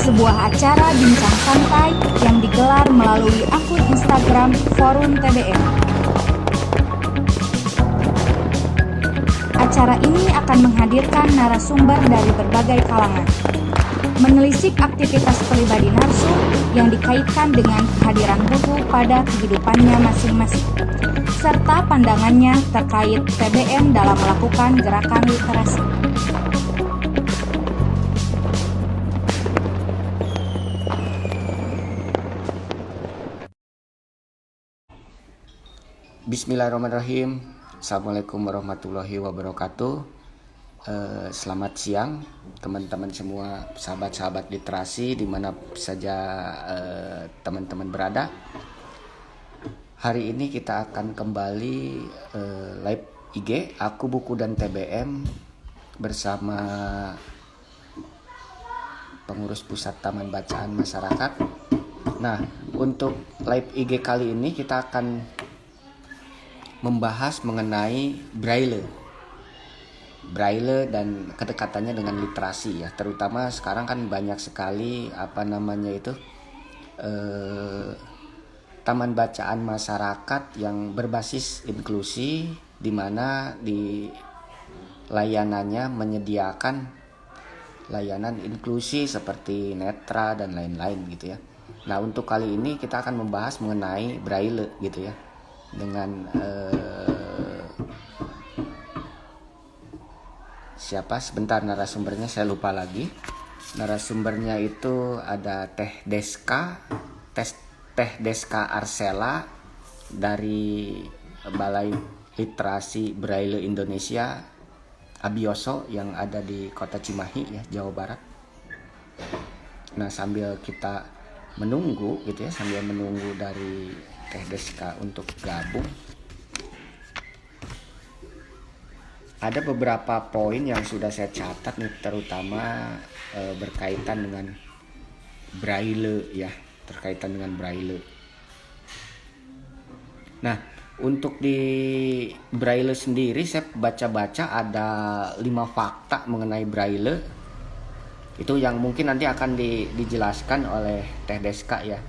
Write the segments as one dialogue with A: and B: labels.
A: sebuah acara bincang santai yang digelar melalui akun Instagram Forum TBM. Acara ini akan menghadirkan narasumber dari berbagai kalangan, menelisik aktivitas pribadi narsum yang dikaitkan dengan kehadiran buku pada kehidupannya masing-masing, serta pandangannya terkait TBM dalam melakukan gerakan literasi.
B: Bismillahirrahmanirrahim. Assalamualaikum warahmatullahi wabarakatuh. Selamat siang teman-teman semua, sahabat-sahabat literasi dimana saja teman-teman berada. Hari ini kita akan kembali live IG Aku Buku dan TBM bersama pengurus pusat Taman Bacaan Masyarakat. Nah, untuk live IG kali ini kita akan membahas mengenai Braille dan kedekatannya dengan literasi ya, terutama sekarang kan banyak sekali taman bacaan masyarakat yang berbasis inklusi, di mana di layanannya menyediakan layanan inklusi seperti netra dan lain-lain gitu ya. Nah, untuk kali ini kita akan membahas mengenai Braille gitu ya, dengan siapa sebentar narasumbernya, saya lupa lagi. Narasumbernya itu ada Teh Deska Arsela dari Balai Literasi Braille Indonesia Abioso yang ada di Kota Cimahi ya, Jawa Barat. Nah, sambil kita menunggu gitu ya, sambil menunggu dari Teh Deska untuk gabung, ada beberapa poin yang sudah saya catat nih, terutama berkaitan dengan Braille ya, terkaitan dengan Braille. Nah, untuk di Braille sendiri saya baca-baca ada 5 fakta mengenai Braille. Itu yang mungkin nanti akan dijelaskan oleh Teh Deska ya,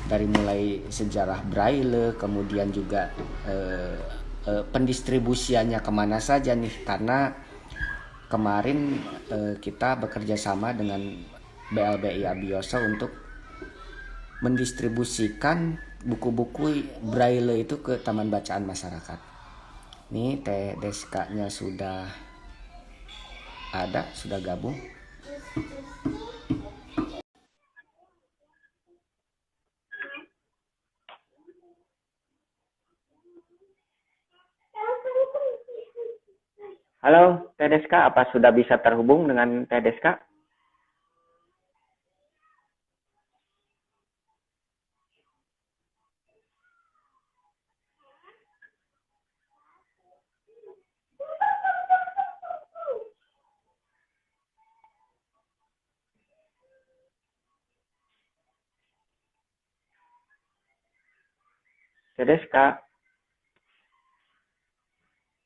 B: dari mulai sejarah Braille, kemudian juga pendistribusiannya kemana saja nih, karena kemarin kita bekerja sama dengan BLBI Abioso untuk mendistribusikan buku-buku Braille itu ke Taman Bacaan Masyarakat. Nih Teh Deskanya sudah ada, sudah gabung. Halo Teh Deska, apa sudah bisa terhubung dengan Teh Deska? Teh Deska.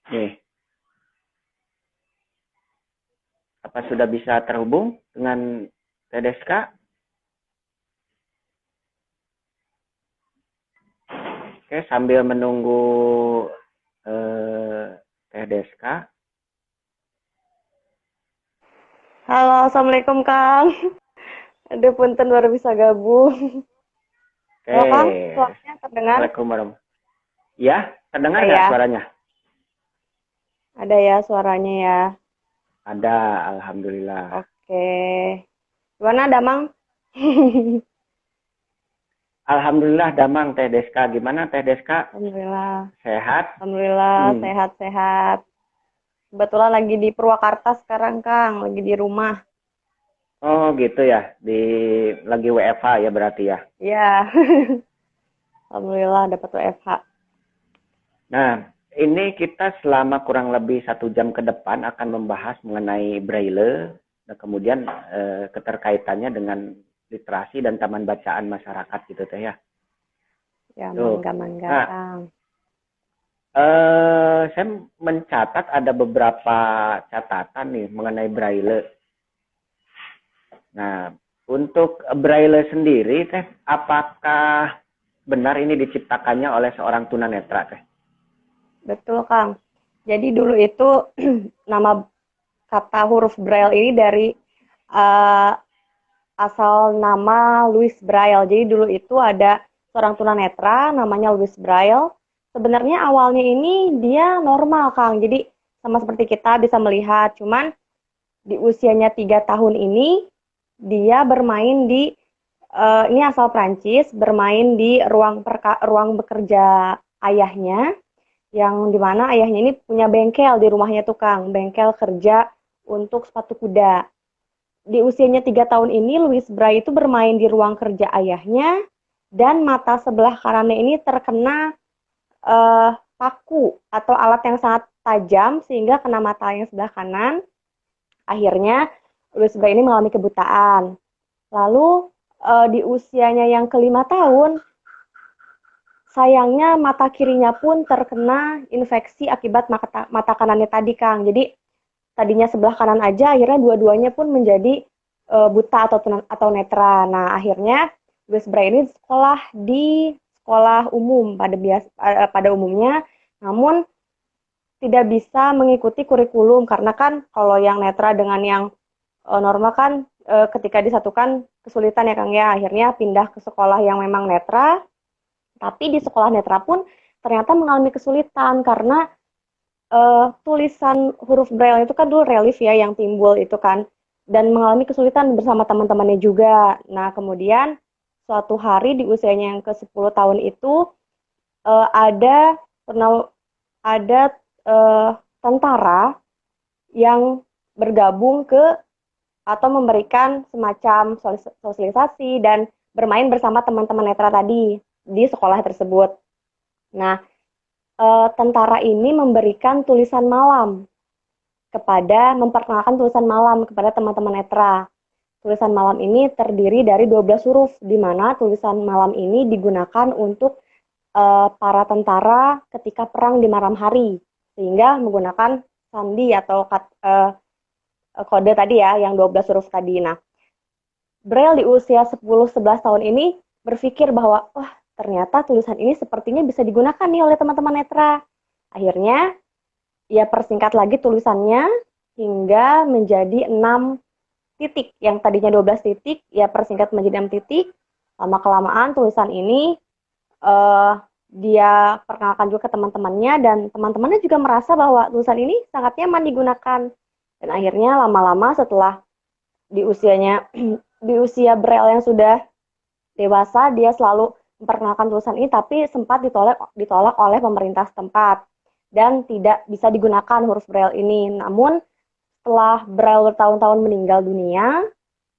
B: Nih. Apa sudah bisa terhubung dengan Teh Deska? Oke, sambil menunggu Teh Deska.
C: Halo, Assalamualaikum Kang. Aduh, punten baru bisa gabung.
B: Oke.
C: Halo Kang, suaranya terdengar?
B: Assalamualaikum warahmatullahi wabarakatuh. Ya, terdengar nggak
C: Ya.
B: suaranya?
C: Ada ya suaranya ya.
B: Ada, alhamdulillah.
C: Oke. Gimana Damang?
B: Alhamdulillah damang Teh Deska. Gimana Teh Deska?
C: Alhamdulillah.
B: Sehat?
C: Alhamdulillah, sehat-sehat. Kebetulan lagi di Purwakarta sekarang Kang, lagi di rumah.
B: Oh gitu ya, lagi WFH ya berarti ya.
C: Iya. Alhamdulillah dapat WFH.
B: Nah, ini kita selama kurang lebih 1 jam ke depan akan membahas mengenai Braille, dan kemudian keterkaitannya dengan literasi dan taman bacaan masyarakat gitu Teh ya.
C: Ya,
B: Tuh.
C: mangga-mangga
B: Nah,
C: Kang.
B: saya mencatat ada beberapa catatan nih mengenai Braille. Nah, Untuk Braille sendiri teh, apakah benar ini diciptakannya oleh seorang tunanetra teh?
C: Betul, Kang. Jadi dulu itu nama kata huruf Braille ini dari uh, asal nama Louis Braille. Jadi dulu itu ada seorang tunanetra namanya Louis Braille. Sebenarnya awalnya ini dia normal, Kang. Jadi sama seperti kita bisa melihat, cuman di usianya 3 tahun ini dia bermain di ini asal Prancis, bermain di ruang bekerja ayahnya, yang dimana ayahnya ini punya bengkel di rumahnya tuh, Kang, bengkel kerja untuk sepatu kuda. Di usianya 3 tahun ini, Louis Braille itu bermain di ruang kerja ayahnya, dan mata sebelah kanannya ini terkena paku atau alat yang sangat tajam sehingga kena mata yang sebelah kanan. Akhirnya Louis Braille ini mengalami kebutaan. Lalu di usianya yang ke-5 tahun, sayangnya mata kirinya pun terkena infeksi akibat mata kanannya tadi, Kang. Jadi tadinya sebelah kanan aja, akhirnya dua-duanya pun menjadi buta atau netra. Nah, akhirnya Louis Braille ini sekolah di sekolah umum pada umumnya, namun tidak bisa mengikuti kurikulum karena kan kalau yang netra dengan yang normal kan ketika disatukan kesulitan ya, Kang, ya. Akhirnya pindah ke sekolah yang memang netra, tapi di sekolah netra pun ternyata mengalami kesulitan karena tulisan huruf Braille itu kan dulu relief ya yang timbul itu kan, dan mengalami kesulitan bersama teman-temannya juga. Nah, kemudian suatu hari di usianya yang ke-10 tahun itu ada tentara yang bergabung ke atau memberikan semacam sosialisasi dan bermain bersama teman-teman netra tadi di sekolah tersebut. Nah, tentara ini memberikan memperkenalkan tulisan malam kepada teman-teman netra. Tulisan malam ini terdiri dari 12 huruf, di mana tulisan malam ini digunakan untuk para tentara ketika perang di malam hari, sehingga menggunakan sandi atau kode tadi ya, yang 12 huruf tadi. Nah, Braille di usia 10-11 tahun ini berpikir bahwa, wah, ternyata tulisan ini sepertinya bisa digunakan nih oleh teman-teman netra. Akhirnya, ia persingkat lagi tulisannya hingga menjadi 6 titik. Yang tadinya 12 titik, ia persingkat menjadi 6 titik. Lama-kelamaan tulisan ini dia perkenalkan juga ke teman-temannya, dan teman-temannya juga merasa bahwa tulisan ini sangat nyaman digunakan. Dan akhirnya lama-lama setelah di usia Braille yang sudah dewasa, dia selalu memperkenalkan tulisan ini, tapi sempat ditolak oleh pemerintah setempat dan tidak bisa digunakan huruf Braille ini. Namun setelah Braille bertahun-tahun meninggal dunia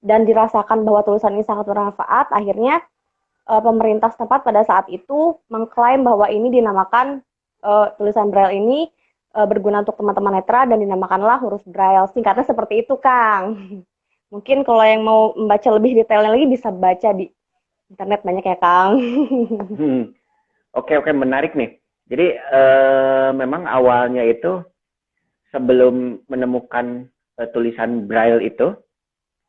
C: dan dirasakan bahwa tulisan ini sangat bermanfaat, akhirnya pemerintah setempat pada saat itu mengklaim bahwa ini dinamakan tulisan Braille ini berguna untuk teman-teman netra dan dinamakanlah huruf Braille. Singkatnya seperti itu, Kang. Mungkin kalau yang mau membaca lebih detailnya lagi bisa baca di internet, banyak ya, Kang.
B: Oke, menarik nih. Jadi memang awalnya itu sebelum menemukan tulisan Braille itu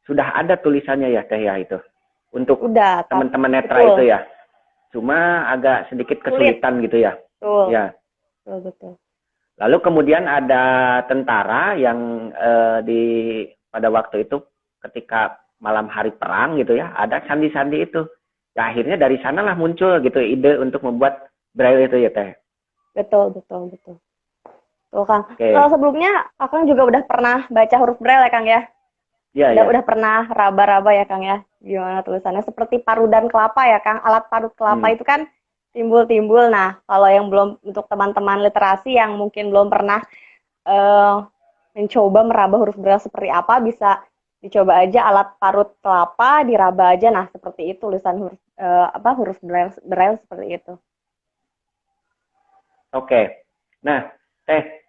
B: sudah ada tulisannya ya, Teh, ya, itu untuk teman-teman netra. Betul. Itu ya. Cuma agak sedikit kesulitan gitu ya.
C: Betul.
B: Ya.
C: Betul.
B: Lalu kemudian ada tentara yang pada waktu itu ketika malam hari perang gitu ya, ada sandi-sandi itu. Ya, akhirnya dari sanalah muncul gitu ide untuk membuat Braille itu ya, Teh.
C: Betul. Tuh, Kang. Okay. Kalau sebelumnya Akang juga udah pernah baca huruf Braille ya, Kang, ya? Iya. Udah pernah raba-raba ya, Kang, ya? Gimana tulisannya? Seperti parudan kelapa ya, Kang? Alat parut kelapa itu kan timbul-timbul. Nah, kalau yang belum, untuk teman-teman literasi yang mungkin belum pernah mencoba meraba huruf Braille seperti apa, bisa dicoba aja alat parut kelapa, diraba aja. Nah, seperti itu tulisan huruf Braille seperti itu. Oke.
B: Nah, Teh,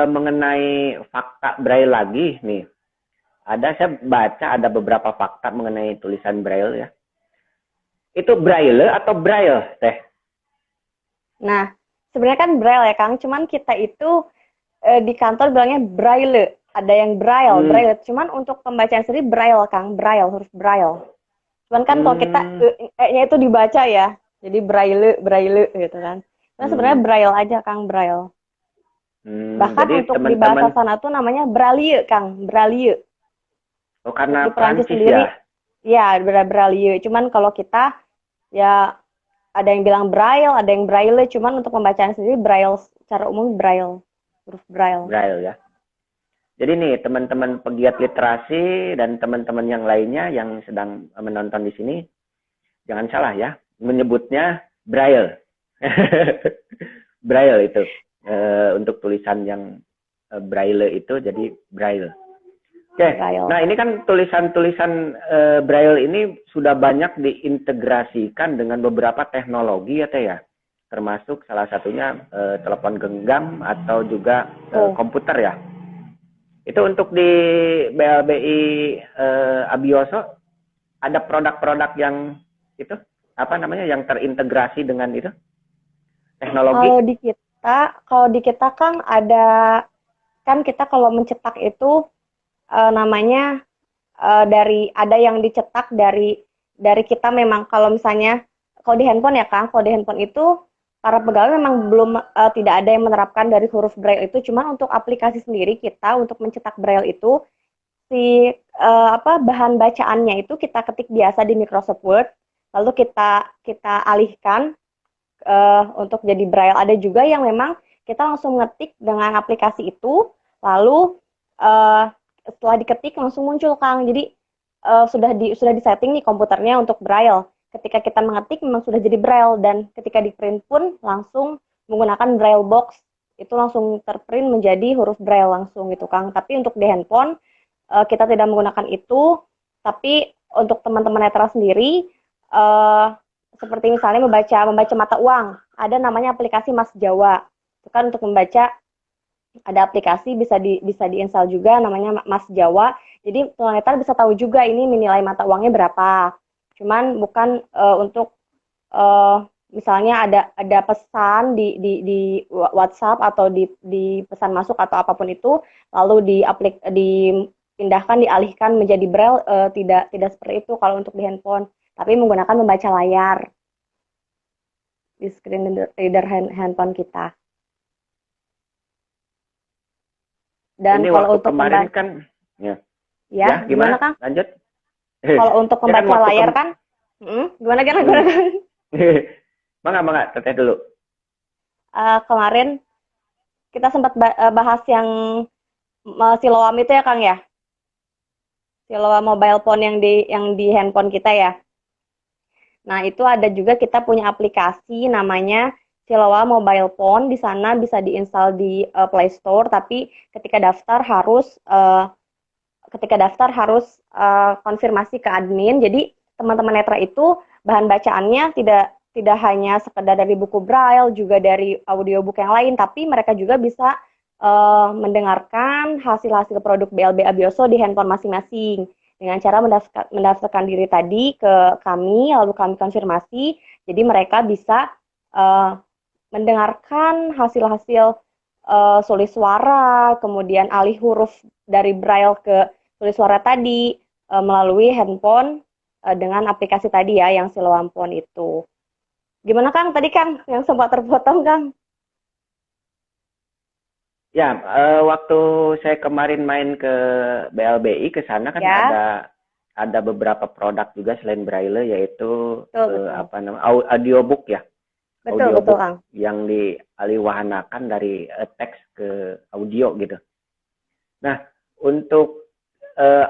B: mengenai fakta Braille lagi nih. Saya baca ada beberapa fakta mengenai tulisan Braille ya. Itu Braille atau Braille, Teh?
C: Nah, sebenarnya kan Braille ya, Kang. Cuman kita itu di kantor bilangnya Braille. ada yang braille. Cuman untuk pembacaan sendiri braille, Kang, braille, huruf braille. Cuman kan kalau kita
B: Hmm.
C: nya itu dibaca ya, jadi braille gitu kan. Nah sebenarnya
B: Hmm.
C: braille aja, Kang, braille. Bahkan
B: Jadi
C: untuk di
B: teman-teman,
C: bahasa sana tuh namanya braille, Kang, braille.
B: oh
C: Untuk
B: karena
C: di Perancis
B: Prancis ya.
C: sendiri, ya braille. Cuman kalau kita ya ada yang bilang braille, ada yang braille. Cuman untuk pembacaan sendiri braille, secara umum braille, huruf braille.
B: Braille ya. Jadi nih teman-teman pegiat literasi dan teman-teman yang lainnya yang sedang menonton di sini, jangan salah ya, menyebutnya Braille. Braille itu untuk tulisan yang Braille itu jadi Braille. Oke,
C: Braille.
B: nah ini kan tulisan-tulisan Braille ini sudah banyak diintegrasikan dengan beberapa teknologi ya Teh ya, termasuk salah satunya telepon genggam atau juga komputer ya. Itu untuk di BLBI Abioso ada produk-produk yang itu apa namanya yang terintegrasi dengan itu teknologi.
C: Kalau di kita kan ada, kan kita kalau mencetak itu namanya dari ada yang dicetak dari kita memang kalau misalnya kalau di handphone ya Kang, kalau di handphone itu para pegawai memang belum tidak ada yang menerapkan dari huruf braille itu, cuman untuk aplikasi sendiri kita untuk mencetak braille itu si bahan bacaannya itu kita ketik biasa di Microsoft Word, lalu kita alihkan untuk jadi braille. Ada juga yang memang kita langsung ngetik dengan aplikasi itu, lalu setelah diketik langsung muncul Kang. Jadi sudah disetting nih komputernya untuk braille. Ketika kita mengetik memang sudah jadi braille, dan ketika di print pun langsung menggunakan braille box, itu langsung terprint menjadi huruf braille langsung gitu Kang. Tapi untuk di handphone kita tidak menggunakan itu. Tapi untuk teman-teman netra sendiri seperti misalnya membaca mata uang, ada namanya aplikasi Mas Jawa. Itu kan untuk membaca ada aplikasi bisa diinstal juga namanya Mas Jawa. Jadi tunanetra bisa tahu juga ini nilai mata uangnya berapa. Cuman bukan untuk misalnya ada pesan di WhatsApp atau di pesan masuk atau apapun itu, lalu dipindahkan dialihkan menjadi braille, tidak seperti itu kalau untuk di handphone, tapi menggunakan membaca layar di screen reader handphone kita. Dan
B: ini
C: kalau
B: waktu
C: untuk
B: kemarin kan
C: ya gimana Kang?
B: Lanjut.
C: Kalau untuk membaca
B: kan
C: layar kan, gimana Kang?
B: Mangga, teteh dulu.
C: Kemarin kita sempat bahas yang Siloam itu ya Kang ya, Siloam mobile phone yang di handphone kita ya. Nah itu ada juga kita punya aplikasi namanya Siloam Mobile Phone. Di sana bisa diinstal di Play Store, tapi ketika daftar harus konfirmasi ke admin. Jadi teman-teman netra itu bahan bacaannya tidak hanya sekedar dari buku braille, juga dari audiobook yang lain, tapi mereka juga bisa mendengarkan hasil-hasil produk BLB Abioso di handphone masing-masing dengan cara mendaftarkan diri tadi ke kami, lalu kami konfirmasi. Jadi mereka bisa mendengarkan hasil-hasil sulis suara, kemudian alih huruf dari braille ke tulis suara tadi melalui handphone dengan aplikasi tadi ya, yang Siloam Phone itu. Gimana Kang? Tadi Kang yang sempat terpotong Kang.
B: Ya, waktu saya kemarin main ke BLBI ke sana kan ada beberapa produk juga selain braille, yaitu audiobook ya.
C: Betul Kang.
B: Yang dialihwahanakan dari teks ke audio gitu. Nah, untuk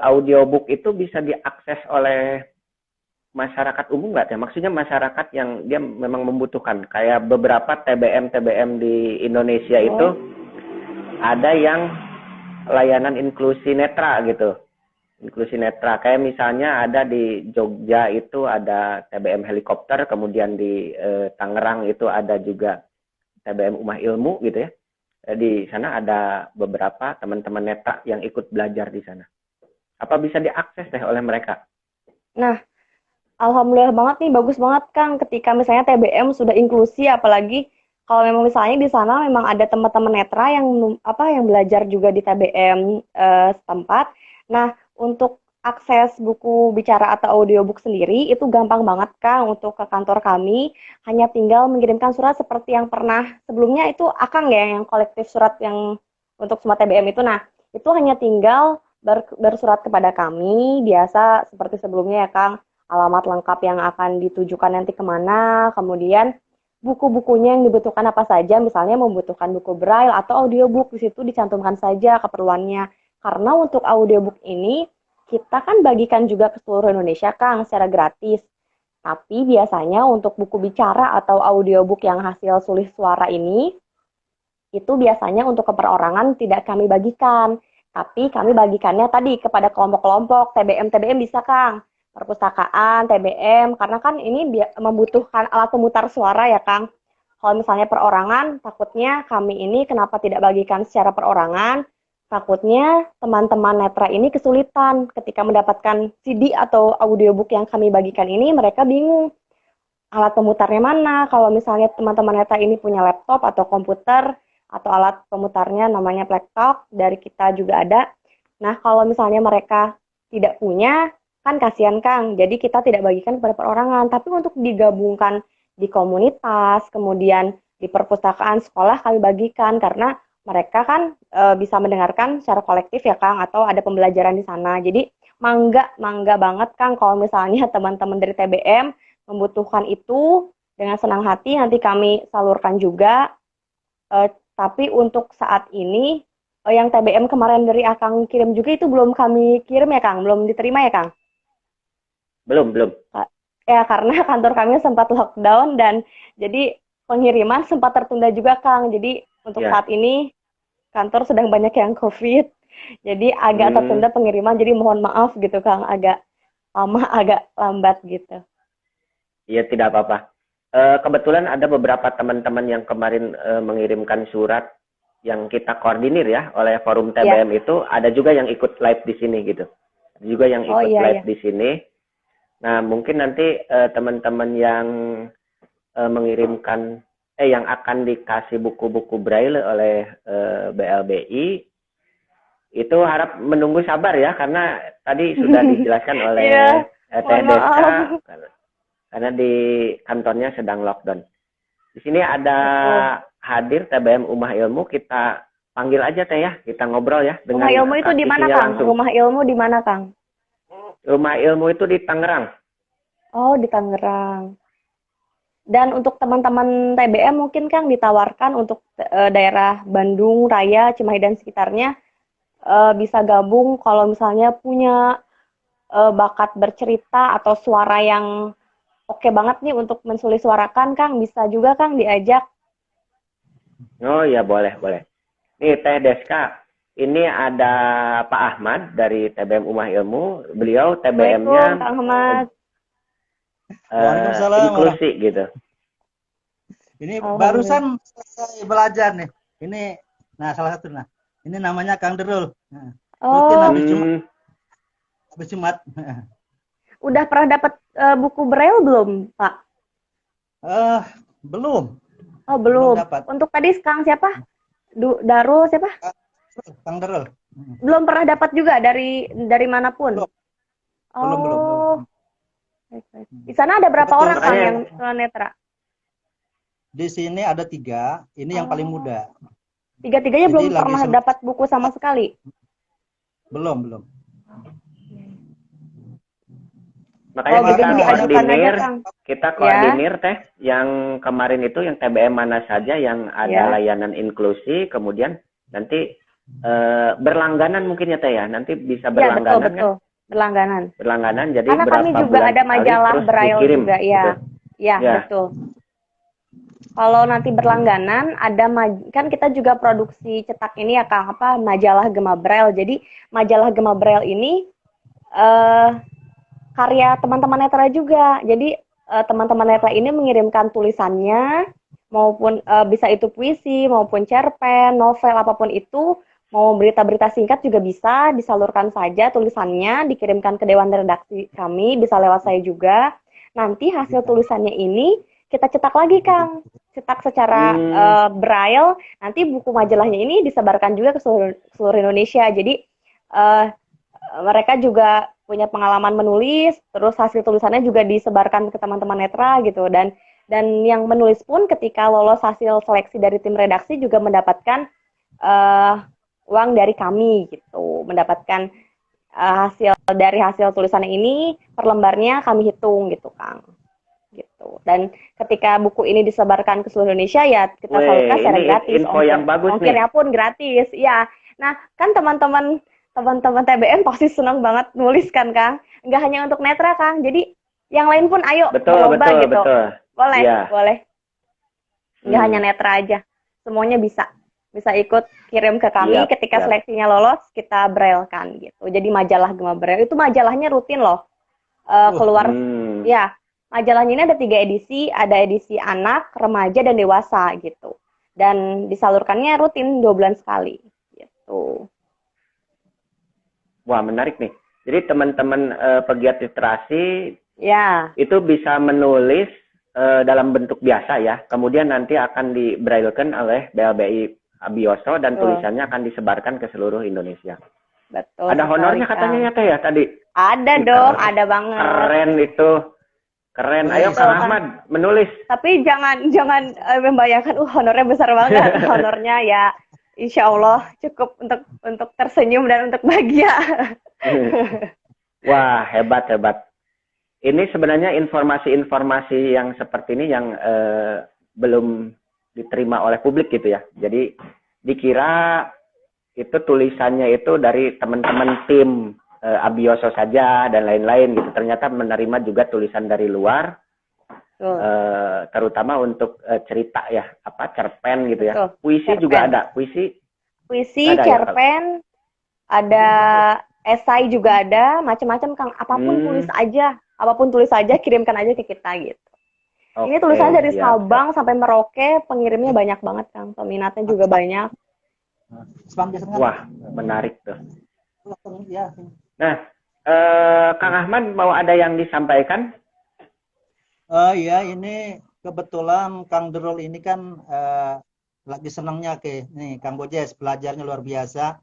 B: audiobook itu bisa diakses oleh masyarakat umum nggak ya? Maksudnya masyarakat yang dia memang membutuhkan. Kayak beberapa TBM di Indonesia itu ada yang layanan inklusi netra gitu. Inklusi netra. Kayak misalnya ada di Jogja itu ada TBM helikopter, kemudian di Tangerang itu ada juga TBM Umah Ilmu gitu ya. Di sana ada beberapa teman-teman netra yang ikut belajar di sana. Apa bisa diakses oleh mereka?
C: Nah, alhamdulillah banget nih, bagus banget Kang ketika misalnya TBM sudah inklusi, apalagi kalau memang misalnya di sana memang ada teman-teman netra yang belajar juga di TBM setempat. Nah, untuk akses buku bicara atau audiobook sendiri itu gampang banget Kang untuk ke kantor kami. Hanya tinggal mengirimkan surat seperti yang pernah sebelumnya itu Akang ya yang kolektif surat yang untuk semua TBM itu. Nah, itu hanya tinggal bersurat kepada kami biasa seperti sebelumnya ya Kang. Alamat lengkap yang akan ditujukan nanti kemana, kemudian buku-bukunya yang dibutuhkan apa saja, misalnya membutuhkan buku braille atau audiobook, di situ dicantumkan saja keperluannya. Karena untuk audiobook ini, kita kan bagikan juga ke seluruh Indonesia, Kang, secara gratis. Tapi biasanya untuk buku bicara atau audiobook yang hasil sulis suara ini, itu biasanya untuk keperorangan tidak kami bagikan. Tapi kami bagikannya tadi kepada kelompok-kelompok, TBM-TBM bisa, Kang. Perpustakaan, TBM, karena kan ini membutuhkan alat pemutar suara ya Kang. Kalau misalnya perorangan, takutnya kami ini kenapa tidak bagikan secara perorangan, takutnya teman-teman netra ini kesulitan ketika mendapatkan CD atau audiobook yang kami bagikan ini, mereka bingung alat pemutarnya mana. Kalau misalnya teman-teman netra ini punya laptop atau komputer, atau alat pemutarnya namanya Plektalk, dari kita juga ada. Nah, kalau misalnya mereka tidak punya, kan kasihan Kang, jadi kita tidak bagikan kepada perorangan, tapi untuk digabungkan di komunitas, kemudian di perpustakaan sekolah kami bagikan, karena mereka kan bisa mendengarkan secara kolektif ya Kang, atau ada pembelajaran di sana. Jadi mangga banget Kang, kalau misalnya teman-teman dari TBM membutuhkan itu, dengan senang hati nanti kami salurkan juga. Tapi untuk saat ini, yang TBM kemarin dari Akang kirim juga itu belum kami kirim ya Kang, belum diterima ya Kang?
B: Belum.
C: Ya, karena kantor kami sempat lockdown dan jadi pengiriman sempat tertunda juga, Kang. Jadi untuk saat ini kantor sedang banyak yang COVID. Jadi agak tertunda pengiriman. Jadi mohon maaf gitu, Kang. Agak lama, agak lambat gitu.
B: Iya, tidak apa-apa. Kebetulan ada beberapa teman-teman yang kemarin mengirimkan surat yang kita koordinir ya oleh forum TBM itu. Ada juga yang ikut live di sini gitu. Ada juga yang ikut live di sini. Nah, mungkin nanti teman-teman yang mengirimkan, yang akan dikasih buku-buku braille oleh BLBI, itu harap menunggu sabar ya, karena tadi sudah dijelaskan oleh TDK, karena di kantornya sedang lockdown. Di sini ada hadir TBM Umah Ilmu, kita panggil aja Teh ya, kita ngobrol ya.
C: Rumah Ilmu itu di mana Kang? Rumah Ilmu di mana Kang?
B: Rumah Ilmu itu di Tangerang.
C: Oh, di Tangerang. Dan untuk teman-teman TBM mungkin Kang ditawarkan untuk daerah Bandung Raya, Cimahi dan sekitarnya bisa gabung kalau misalnya punya bakat bercerita atau suara yang oke banget nih untuk mensulisuarakan Kang, bisa juga Kang diajak.
B: Oh ya, boleh. Nih Teh Deska, ini ada Pak Ahmad dari TBM Umah Ilmu. Beliau TBM-nya
C: Kang Ahmad.
B: Inklusi gitu.
D: Ini barusan selesai belajar nih. Ini, nah salah satu nah. Ini namanya Kang Derul. Nah, rutin habis Jumat.
C: Udah pernah dapat buku braille belum, Pak?
D: Belum.
C: Oh, belum. Untuk tadi Kang siapa? Darul siapa?
D: Kang Derul.
C: Belum pernah dapat juga dari manapun.
D: Belum.
C: Di sana ada berapa orang Kang yang tunanetra?
D: Di sini ada 3. Ini yang paling muda.
C: Tiga-tiganya belum pernah dapat buku sama sekali?
D: Belum.
B: Makanya kita koordinir Teh, yang kemarin itu yang TBM mana saja yang ada layanan inklusi, kemudian nanti berlangganan mungkin ya Teh ya, nanti bisa berlangganan
C: betul. Berlangganan.
B: Jadi
C: karena kami juga ada majalah braille juga ya. Gitu. Ya, betul. Kalau nanti berlangganan ada kan kita juga produksi cetak ini ya Kang, majalah Gema Braille. Jadi majalah Gema Braille ini karya teman-teman netra juga. Jadi teman-teman netra ini mengirimkan tulisannya maupun bisa itu puisi maupun cerpen, novel apapun itu, mau berita-berita singkat juga bisa disalurkan saja tulisannya, dikirimkan ke dewan redaksi kami, bisa lewat saya juga. Nanti hasil tulisannya ini kita cetak lagi Kang, cetak secara braille. Nanti buku majalahnya ini disebarkan juga ke seluruh Indonesia. Jadi mereka juga punya pengalaman menulis, terus hasil tulisannya juga disebarkan ke teman-teman netra gitu. Dan yang menulis pun ketika lolos hasil seleksi dari tim redaksi juga mendapatkan uang dari kami gitu, mendapatkan hasil dari hasil tulisannya ini per lembarnya kami hitung gitu Kang. Gitu. Dan ketika buku ini disebarkan ke seluruh Indonesia ya kita salurkan secara gratis.
B: Info yang bagus
C: ongkirnya
B: nih.
C: Pun gratis. Ya. Nah, kan teman-teman TBM pasti senang banget nulis kan, Kang. Enggak hanya untuk netra, Kang. Jadi yang lain pun ayo berlomba gitu. Boleh, boleh. Enggak hanya netra aja. Semuanya bisa. Bisa ikut kirim ke kami ketika seleksinya lolos, kita braillekan gitu. Jadi majalah Gema Braille itu majalahnya rutin loh. Keluar ya. Majalahnya ini ada 3 edisi, ada edisi anak, remaja, dan dewasa gitu. Dan disalurkannya rutin 2 bulan sekali gitu.
B: Wah, menarik nih. Jadi teman-teman pegiat literasi itu bisa menulis dalam bentuk biasa ya. Kemudian nanti akan di-braillekan oleh BLBI Abioso dan tulisannya akan disebarkan ke seluruh Indonesia.
C: Betul.
B: Ada honornya katanya ya Teh ya tadi?
C: Ada dong, ada banget.
B: Keren itu. Keren, ayo Kang Ahmad menulis.
C: Tapi jangan membayangkan honornya besar banget. Honornya ya insya Allah cukup untuk tersenyum dan untuk bahagia.
B: Wah, hebat. Ini sebenarnya informasi-informasi yang seperti ini yang belum diterima oleh publik gitu ya. Jadi dikira itu tulisannya itu dari teman-teman tim Abioso saja dan lain-lain gitu. Ternyata menerima juga tulisan dari luar, terutama untuk cerita ya, cerpen gitu ya. Puisi cerpen. Juga ada, puisi ada,
C: cerpen, ada esai juga ada, macam-macam Kang. Apapun tulis aja, kirimkan aja ke kita gitu. Ini tulisannya dari Sabang sampai Merauke, pengirimnya banyak banget Kang. Peminatnya juga banyak.
B: Wah, menarik tuh. Nah, Kang Ahmad mau ada yang disampaikan?
D: Ya, ini kebetulan Kang Derul ini kan lagi senangnya nih Kang Bojes belajarnya luar biasa.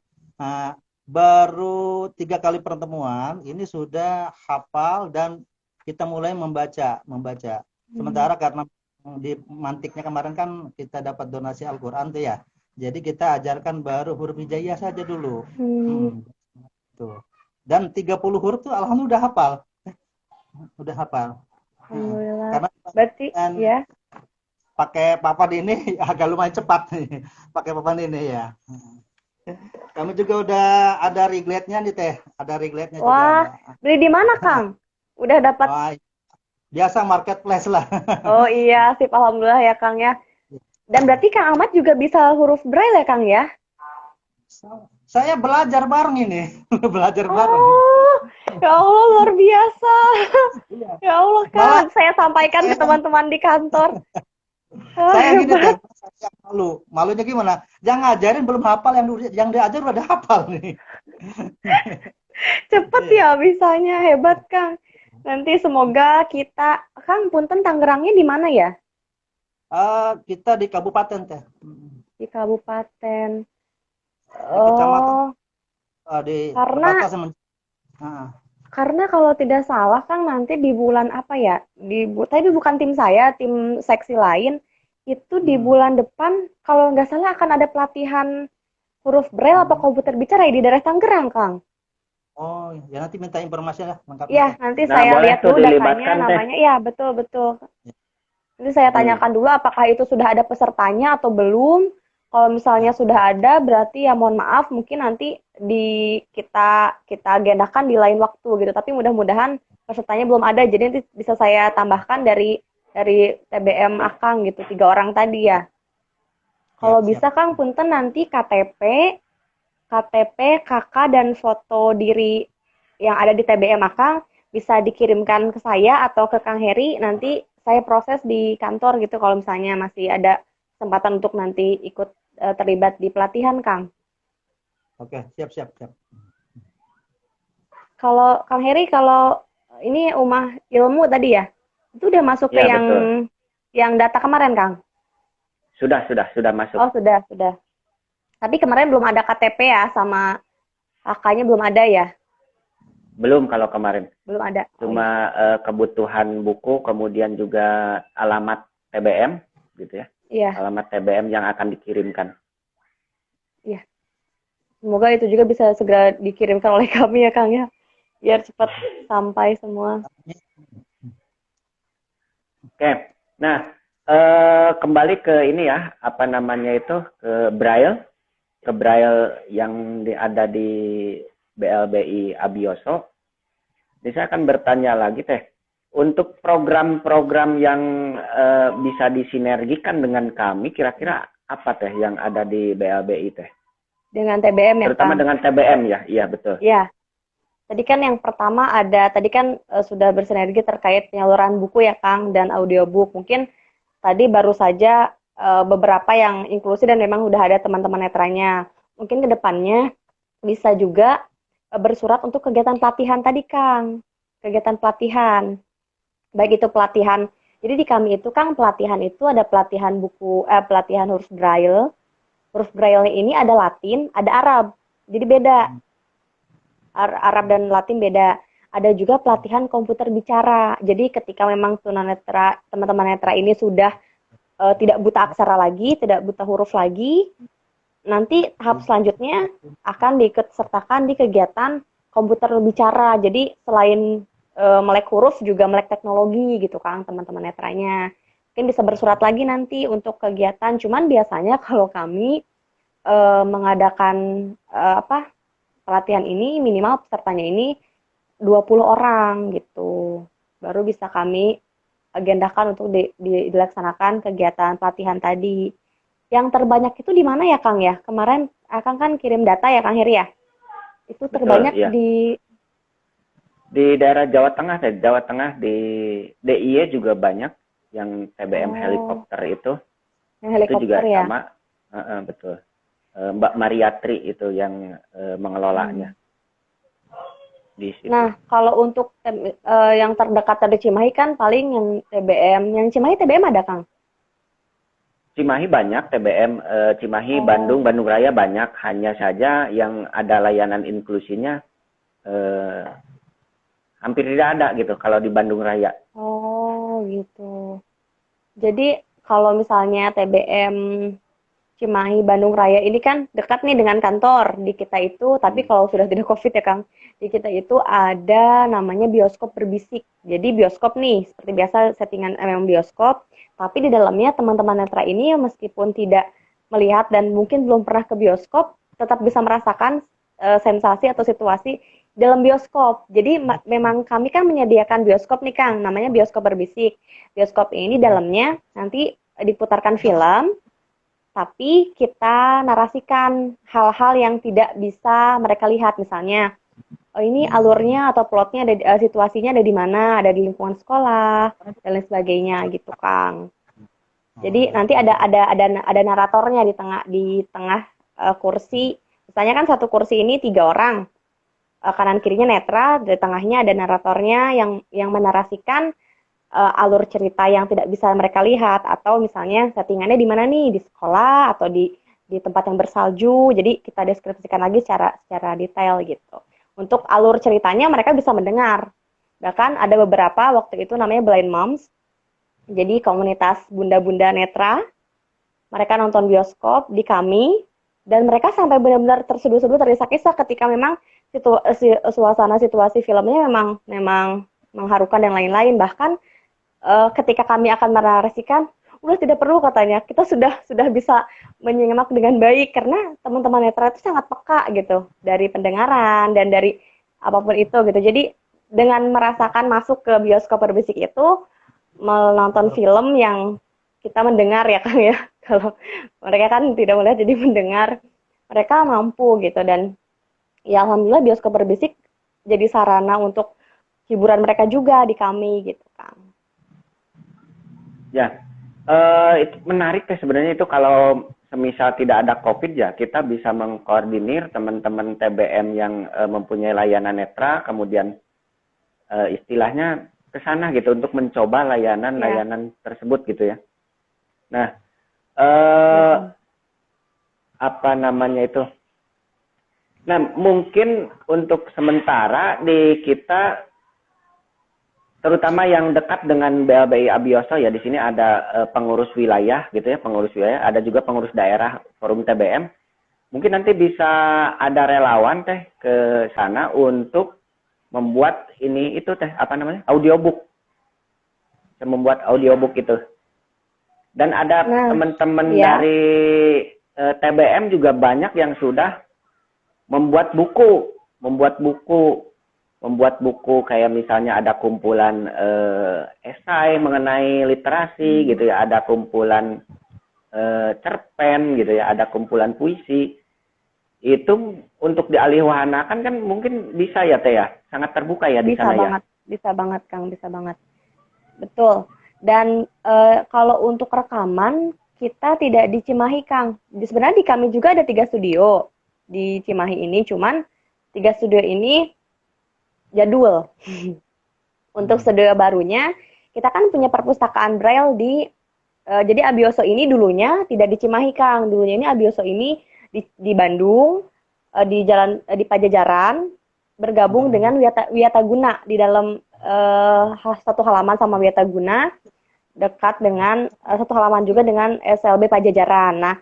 D: Baru 3 kali pertemuan, ini sudah hafal dan kita mulai membaca. Sementara karena di mantiknya kemarin kan kita dapat donasi Al-Quran tuh ya. Jadi kita ajarkan baru huruf hijaiyah saja dulu. Tuh. Dan 30 huruf tuh alhamdulillah udah hafal.
C: Alhamdulillah.
D: Karena
C: berarti ya
D: pakai papan ini agak lumayan cepat nih. Pakai papan ini ya. Kamu juga udah ada regletnya nih Teh. Ada regletnya juga.
C: Wah, beli di mana Kang? Udah dapat?
D: Biasa marketplace lah.
C: Oh iya, sip alhamdulillah ya Kang ya. Dan berarti Kang Ahmad juga bisa huruf braille ya Kang ya?
D: Saya belajar bareng ini. Belajar bareng.
C: Ya Allah, luar biasa. Ya Allah Kang, saya sampaikan ke teman-teman di kantor.
D: Saya gini Teh, saya malu. Malunya gimana? Yang ngajarin belum hafal, yang diajar udah hafal nih.
C: Cepet ya bisanya, hebat Kang. Nanti semoga kita, Kang Punten Tangerangnya di mana ya?
D: Kita di kabupaten Teh.
C: Di kabupaten.
D: Kecamatan.
C: Karena kalau tidak salah Kang nanti di bulan apa ya? Tapi bukan tim saya, tim seksi lain. Itu di bulan depan kalau nggak salah akan ada pelatihan huruf braille atau komputer bicara di daerah Tangerang Kang.
D: Oh, ya nanti minta informasi lah lengkapnya.
C: Iya, nanti saya lihat dulu datanya namanya. Iya, betul. Nanti saya tanyakan dulu apakah itu sudah ada pesertanya atau belum. Kalau misalnya sudah ada, berarti ya mohon maaf, mungkin nanti kita agendakan di lain waktu gitu. Tapi mudah-mudahan pesertanya belum ada, jadi nanti bisa saya tambahkan dari TBM Akang gitu, 3 orang tadi ya. Kalau bisa Kang Punten nanti KTP, KK dan foto diri yang ada di TBM Akang bisa dikirimkan ke saya atau ke Kang Heri. Nanti saya proses di kantor gitu kalau misalnya masih ada kesempatan untuk nanti ikut terlibat di pelatihan, Kang.
D: Oke, siap.
C: Kalau Kang Heri, kalau ini Umah Ilmu tadi ya, itu udah masuk ke yang Yang data kemarin, Kang?
B: Sudah masuk.
C: Oh, sudah. Tapi kemarin belum ada KTP ya, sama kakaknya belum ada ya?
B: Belum kalau kemarin.
C: Belum ada.
B: Cuma kebutuhan buku, kemudian juga alamat TBM, gitu ya.
C: Iya.
B: Alamat TBM yang akan dikirimkan.
C: Iya. Semoga itu juga bisa segera dikirimkan oleh kami ya, Kang ya. Biar cepat sampai semua.
B: Oke. Nah, kembali ke ini ya, apa namanya itu, ke Braille yang ada di BLBI Abioso. Jadi saya akan bertanya lagi Teh, untuk program-program yang bisa disinergikan dengan kami, kira-kira apa Teh yang ada di BLBI Teh?
C: Dengan TBM ya,
B: terutama
C: Kang?
B: Dengan TBM ya, iya betul.
C: Iya. Tadi kan yang pertama tadi kan sudah bersinergi terkait penyaluran buku ya, Kang, dan audiobook. Mungkin tadi baru saja beberapa yang inklusi dan memang udah ada teman-teman netranya. Mungkin ke depannya bisa juga bersurat untuk kegiatan pelatihan tadi, Kang. Kegiatan pelatihan. Baik itu pelatihan. Jadi di kami itu, Kang, pelatihan itu ada pelatihan pelatihan huruf Braille. Huruf Braille ini ada Latin, ada Arab. Jadi beda. Arab dan Latin beda. Ada juga pelatihan komputer bicara. Jadi ketika memang tunanetra, teman-teman netra ini sudah tidak buta aksara lagi, tidak buta huruf lagi, nanti tahap selanjutnya akan diikutsertakan di kegiatan komputer bicara. Jadi selain melek huruf juga melek teknologi gitu, Kang, teman-teman netranya. Mungkin bisa bersurat lagi nanti untuk kegiatan. Cuman biasanya kalau kami mengadakan pelatihan ini minimal pesertanya ini 20 orang gitu. Baru bisa kami agendakan untuk dilaksanakan kegiatan pelatihan tadi. Yang terbanyak itu di mana ya, Kang ya? Kemarin Kang kan kirim data ya, Kang Heri ya? Itu terbanyak
B: betul, iya. Di daerah Jawa Tengah di DIY juga banyak yang TBM helikopter itu.
C: Yang helikopter
B: itu juga
C: ya?
B: sama, betul. Mbak Mariatri itu yang mengelolanya. Di situ.
C: Nah, kalau untuk yang terdekat dari Cimahi kan paling yang TBM. Yang Cimahi TBM ada, Kang?
B: Cimahi banyak TBM, Cimahi, Bandung Raya banyak. Hanya saja yang ada layanan inklusinya hampir tidak ada gitu kalau di Bandung Raya.
C: Oh, gitu. Jadi kalau misalnya TBM Cimahi, Bandung Raya ini kan dekat nih dengan kantor di kita itu, tapi kalau sudah tidak COVID ya, Kang, di kita itu ada namanya bioskop berbisik. Jadi bioskop nih, seperti biasa settingan memang bioskop, tapi di dalamnya teman-teman netra ini meskipun tidak melihat dan mungkin belum pernah ke bioskop, tetap bisa merasakan sensasi atau situasi dalam bioskop. Jadi memang kami kan menyediakan bioskop nih, Kang, namanya bioskop berbisik. Bioskop ini dalamnya nanti diputarkan film, tapi kita narasikan hal-hal yang tidak bisa mereka lihat. Misalnya, ini alurnya atau plotnya situasinya ada di mana, ada di lingkungan sekolah dan lain sebagainya gitu, Kang. Jadi nanti ada naratornya di tengah kursi. Misalnya kan satu kursi ini 3 orang, kanan kirinya netra, di tengahnya ada naratornya yang menarasikan alur cerita yang tidak bisa mereka lihat, atau misalnya settingannya di mana nih, di sekolah atau di tempat yang bersalju. Jadi kita deskripsikan lagi secara detail gitu. Untuk alur ceritanya mereka bisa mendengar. Bahkan ada beberapa waktu itu namanya Blind Moms. Jadi komunitas bunda-bunda netra. Mereka nonton bioskop di kami dan mereka sampai benar-benar terseduh-seduh, terisak-isak ketika memang suasana situasi filmnya memang mengharukan dan lain-lain. Bahkan ketika kami akan menarasikan, udah tidak perlu katanya, kita sudah bisa menyimak dengan baik karena teman-teman netra itu sangat peka gitu dari pendengaran dan dari apapun itu gitu. Jadi dengan merasakan masuk ke bioskop berbisik itu, menonton film yang kita mendengar ya, Kang ya. Kalau mereka kan tidak melihat jadi mendengar, mereka mampu gitu. Dan ya alhamdulillah bioskop berbisik jadi sarana untuk hiburan mereka juga di kami gitu, Kang.
B: Ya, itu menarik ya sebenarnya itu kalau semisal tidak ada COVID ya, kita bisa mengkoordinir teman-teman TBM yang mempunyai layanan netra, kemudian istilahnya ke sana gitu untuk mencoba layanan-layanan tersebut gitu ya. Nah, apa namanya itu? Nah, mungkin untuk sementara di kita, terutama yang dekat dengan BLBI Abioso ya, di sini ada pengurus wilayah gitu ya, pengurus wilayah, ada juga pengurus daerah Forum TBM. Mungkin nanti bisa ada relawan teh ke sana untuk membuat ini itu teh apa namanya? Audiobook. Membuat audiobook itu. Dan ada teman-teman dari TBM juga banyak yang sudah membuat buku kayak misalnya ada kumpulan esai mengenai literasi gitu ya, ada kumpulan cerpen gitu ya, ada kumpulan puisi. Itu untuk dialihwahanakan kan mungkin bisa ya Teh ya, sangat terbuka ya di sana ya.
C: Bisa banget Kang, bisa banget. Betul. Dan kalau untuk rekaman kita tidak di Cimahi Kang. Sebenarnya di kami juga ada 3 studio di Cimahi ini, cuman 3 studio ini jadul. Untuk studio barunya kita kan punya perpustakaan Braille jadi Abioso ini dulunya tidak di Cimahi Kang. Dulunya ini Abioso ini di Bandung, di Pajajaran, bergabung dengan Wiataguna di dalam satu halaman sama Wiataguna, dekat dengan satu halaman juga dengan SLB Pajajaran. Nah,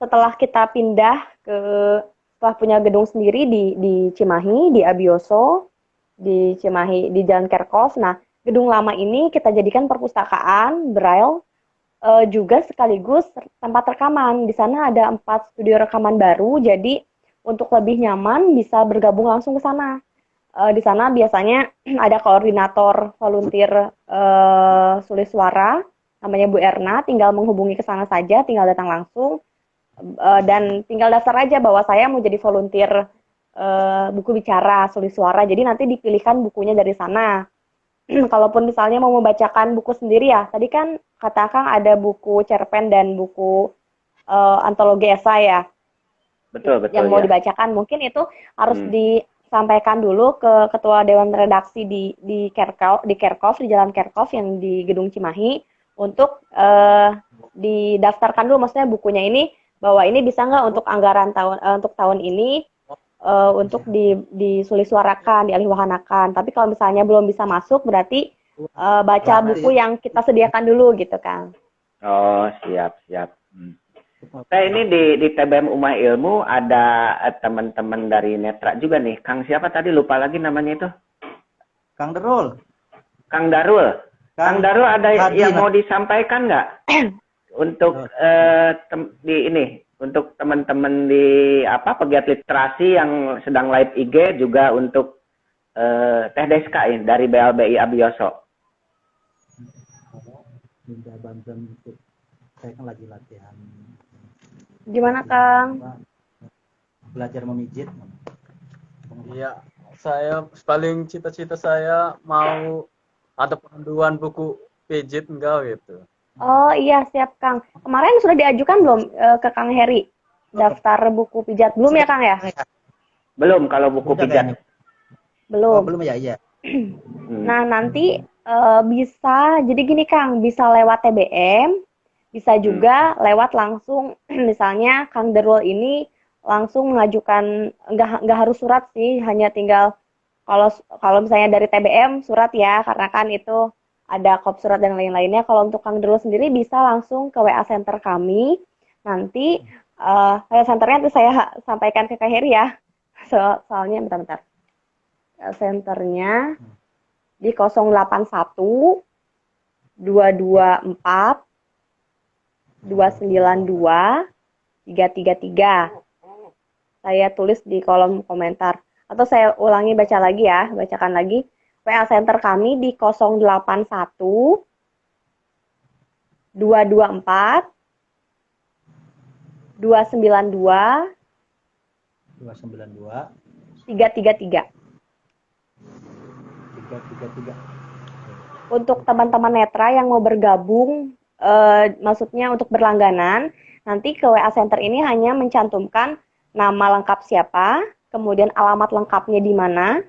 C: setelah kita pindah setelah punya gedung sendiri di Cimahi, di Abioso, di Cimahi, di Jalan Kerkhoff. Nah, gedung lama ini kita jadikan perpustakaan Braille, juga sekaligus tempat rekaman. Di sana ada 4 studio rekaman baru, jadi untuk lebih nyaman bisa bergabung langsung ke sana. Di sana biasanya ada koordinator volunteer sulis suara, namanya Bu Erna, tinggal menghubungi ke sana saja, tinggal datang langsung, dan tinggal daftar aja bahwa saya mau jadi volunteer buku bicara, sulis suara, jadi nanti dipilihkan bukunya dari sana. Kalaupun misalnya mau membacakan buku sendiri ya, tadi kan kata Kang ada buku cerpen dan buku antologi esai ya.
B: Betul
C: yang mau
B: ya.
C: Dibacakan, mungkin itu harus disampaikan dulu ke ketua dewan redaksi di Kerkhoff, di Jalan Kerkhoff yang di Gedung Cimahi, untuk didaftarkan dulu, maksudnya bukunya ini bahwa ini bisa nggak untuk anggaran untuk tahun ini, untuk disulis suarakan, dialihwahanakan. Tapi kalau misalnya belum bisa masuk, berarti baca buku yang kita sediakan dulu gitu Kang.
B: Oh, siap. Nah, ini di TBM Ummah Ilmu ada teman-teman dari Netra juga nih. Kang siapa tadi? Lupa lagi namanya itu.
D: Kang Darul.
B: Kang Darul ada yang mau disampaikan nggak? Untuk untuk teman-teman di pegiat literasi yang sedang live IG, juga untuk Teh Deska ini dari BLBI Abioso.
D: Minta bantuan untuk saya kan lagi latihan.
C: Gimana Kang?
D: Belajar memijit.
E: Iya, saya paling cita-cita saya mau ada panduan buku pijit enggak gitu.
C: Oh iya, siap Kang. Kemarin sudah diajukan belum ke Kang Heri daftar buku pijat? Belum ya Kang ya?
B: Belum kalau buku pijat.
C: Belum.
D: Belum ya.
C: Nah, nanti bisa, jadi gini Kang, bisa lewat TBM, bisa juga lewat langsung, misalnya Kang Darul ini langsung mengajukan, nggak harus surat sih, hanya tinggal kalau misalnya dari TBM surat ya, karena kan itu ada kop surat dan lain-lainnya. Kalau untuk Kang Darul sendiri bisa langsung ke WA Center kami. Nanti WA Centernya nanti saya sampaikan ke Kak Heri ya. Soalnya bentar. Centernya di 081 224 292 333. Saya tulis di kolom komentar. Atau saya ulangi, bacakan lagi. WA Center kami di 081 224 292 333. Untuk teman-teman netra yang mau bergabung, maksudnya untuk berlangganan, nanti ke WA Center ini hanya mencantumkan nama lengkap siapa, kemudian alamat lengkapnya di mana,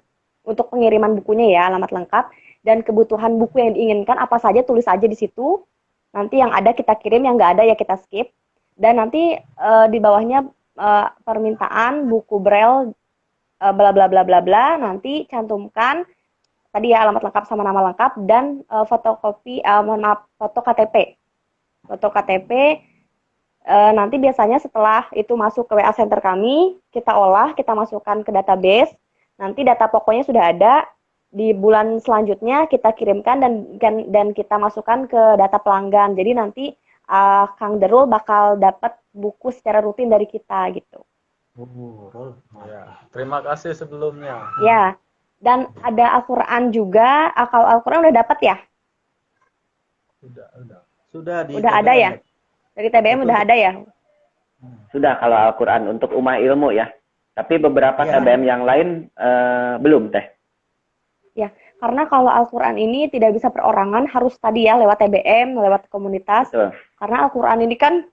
C: untuk pengiriman bukunya ya, alamat lengkap. dan kebutuhan buku yang diinginkan apa saja tulis aja di situ. Nanti yang ada kita kirim, yang nggak ada ya kita skip. Dan nanti di bawahnya permintaan buku braille bla bla bla bla bla, nanti cantumkan tadi ya alamat lengkap sama nama lengkap dan fotokopi foto KTP. Foto KTP nanti biasanya setelah itu masuk ke WA center kami, kita olah, kita masukkan ke database. Nanti data pokoknya sudah ada, di bulan selanjutnya kita kirimkan dan kita masukkan ke data pelanggan. Jadi nanti Kang Darul bakal dapat buku secara rutin dari kita gitu.
E: Ya, terima kasih sebelumnya.
C: Ya, dan ada Al-Quran juga. Kalau Al-Quran udah dapat ya?
D: Sudah di
C: Udah ada ya? Dari TBM udah ada ya?
F: Sudah kalau Al-Quran untuk Ummah Ilmu ya. Tapi beberapa
D: Ya.
F: TBM yang lain belum teh.
C: Ya, karena kalau Al-Quran ini tidak bisa perorangan, harus tadi ya lewat TBM, lewat komunitas.
F: Betul.
C: Karena Al-Quran ini kan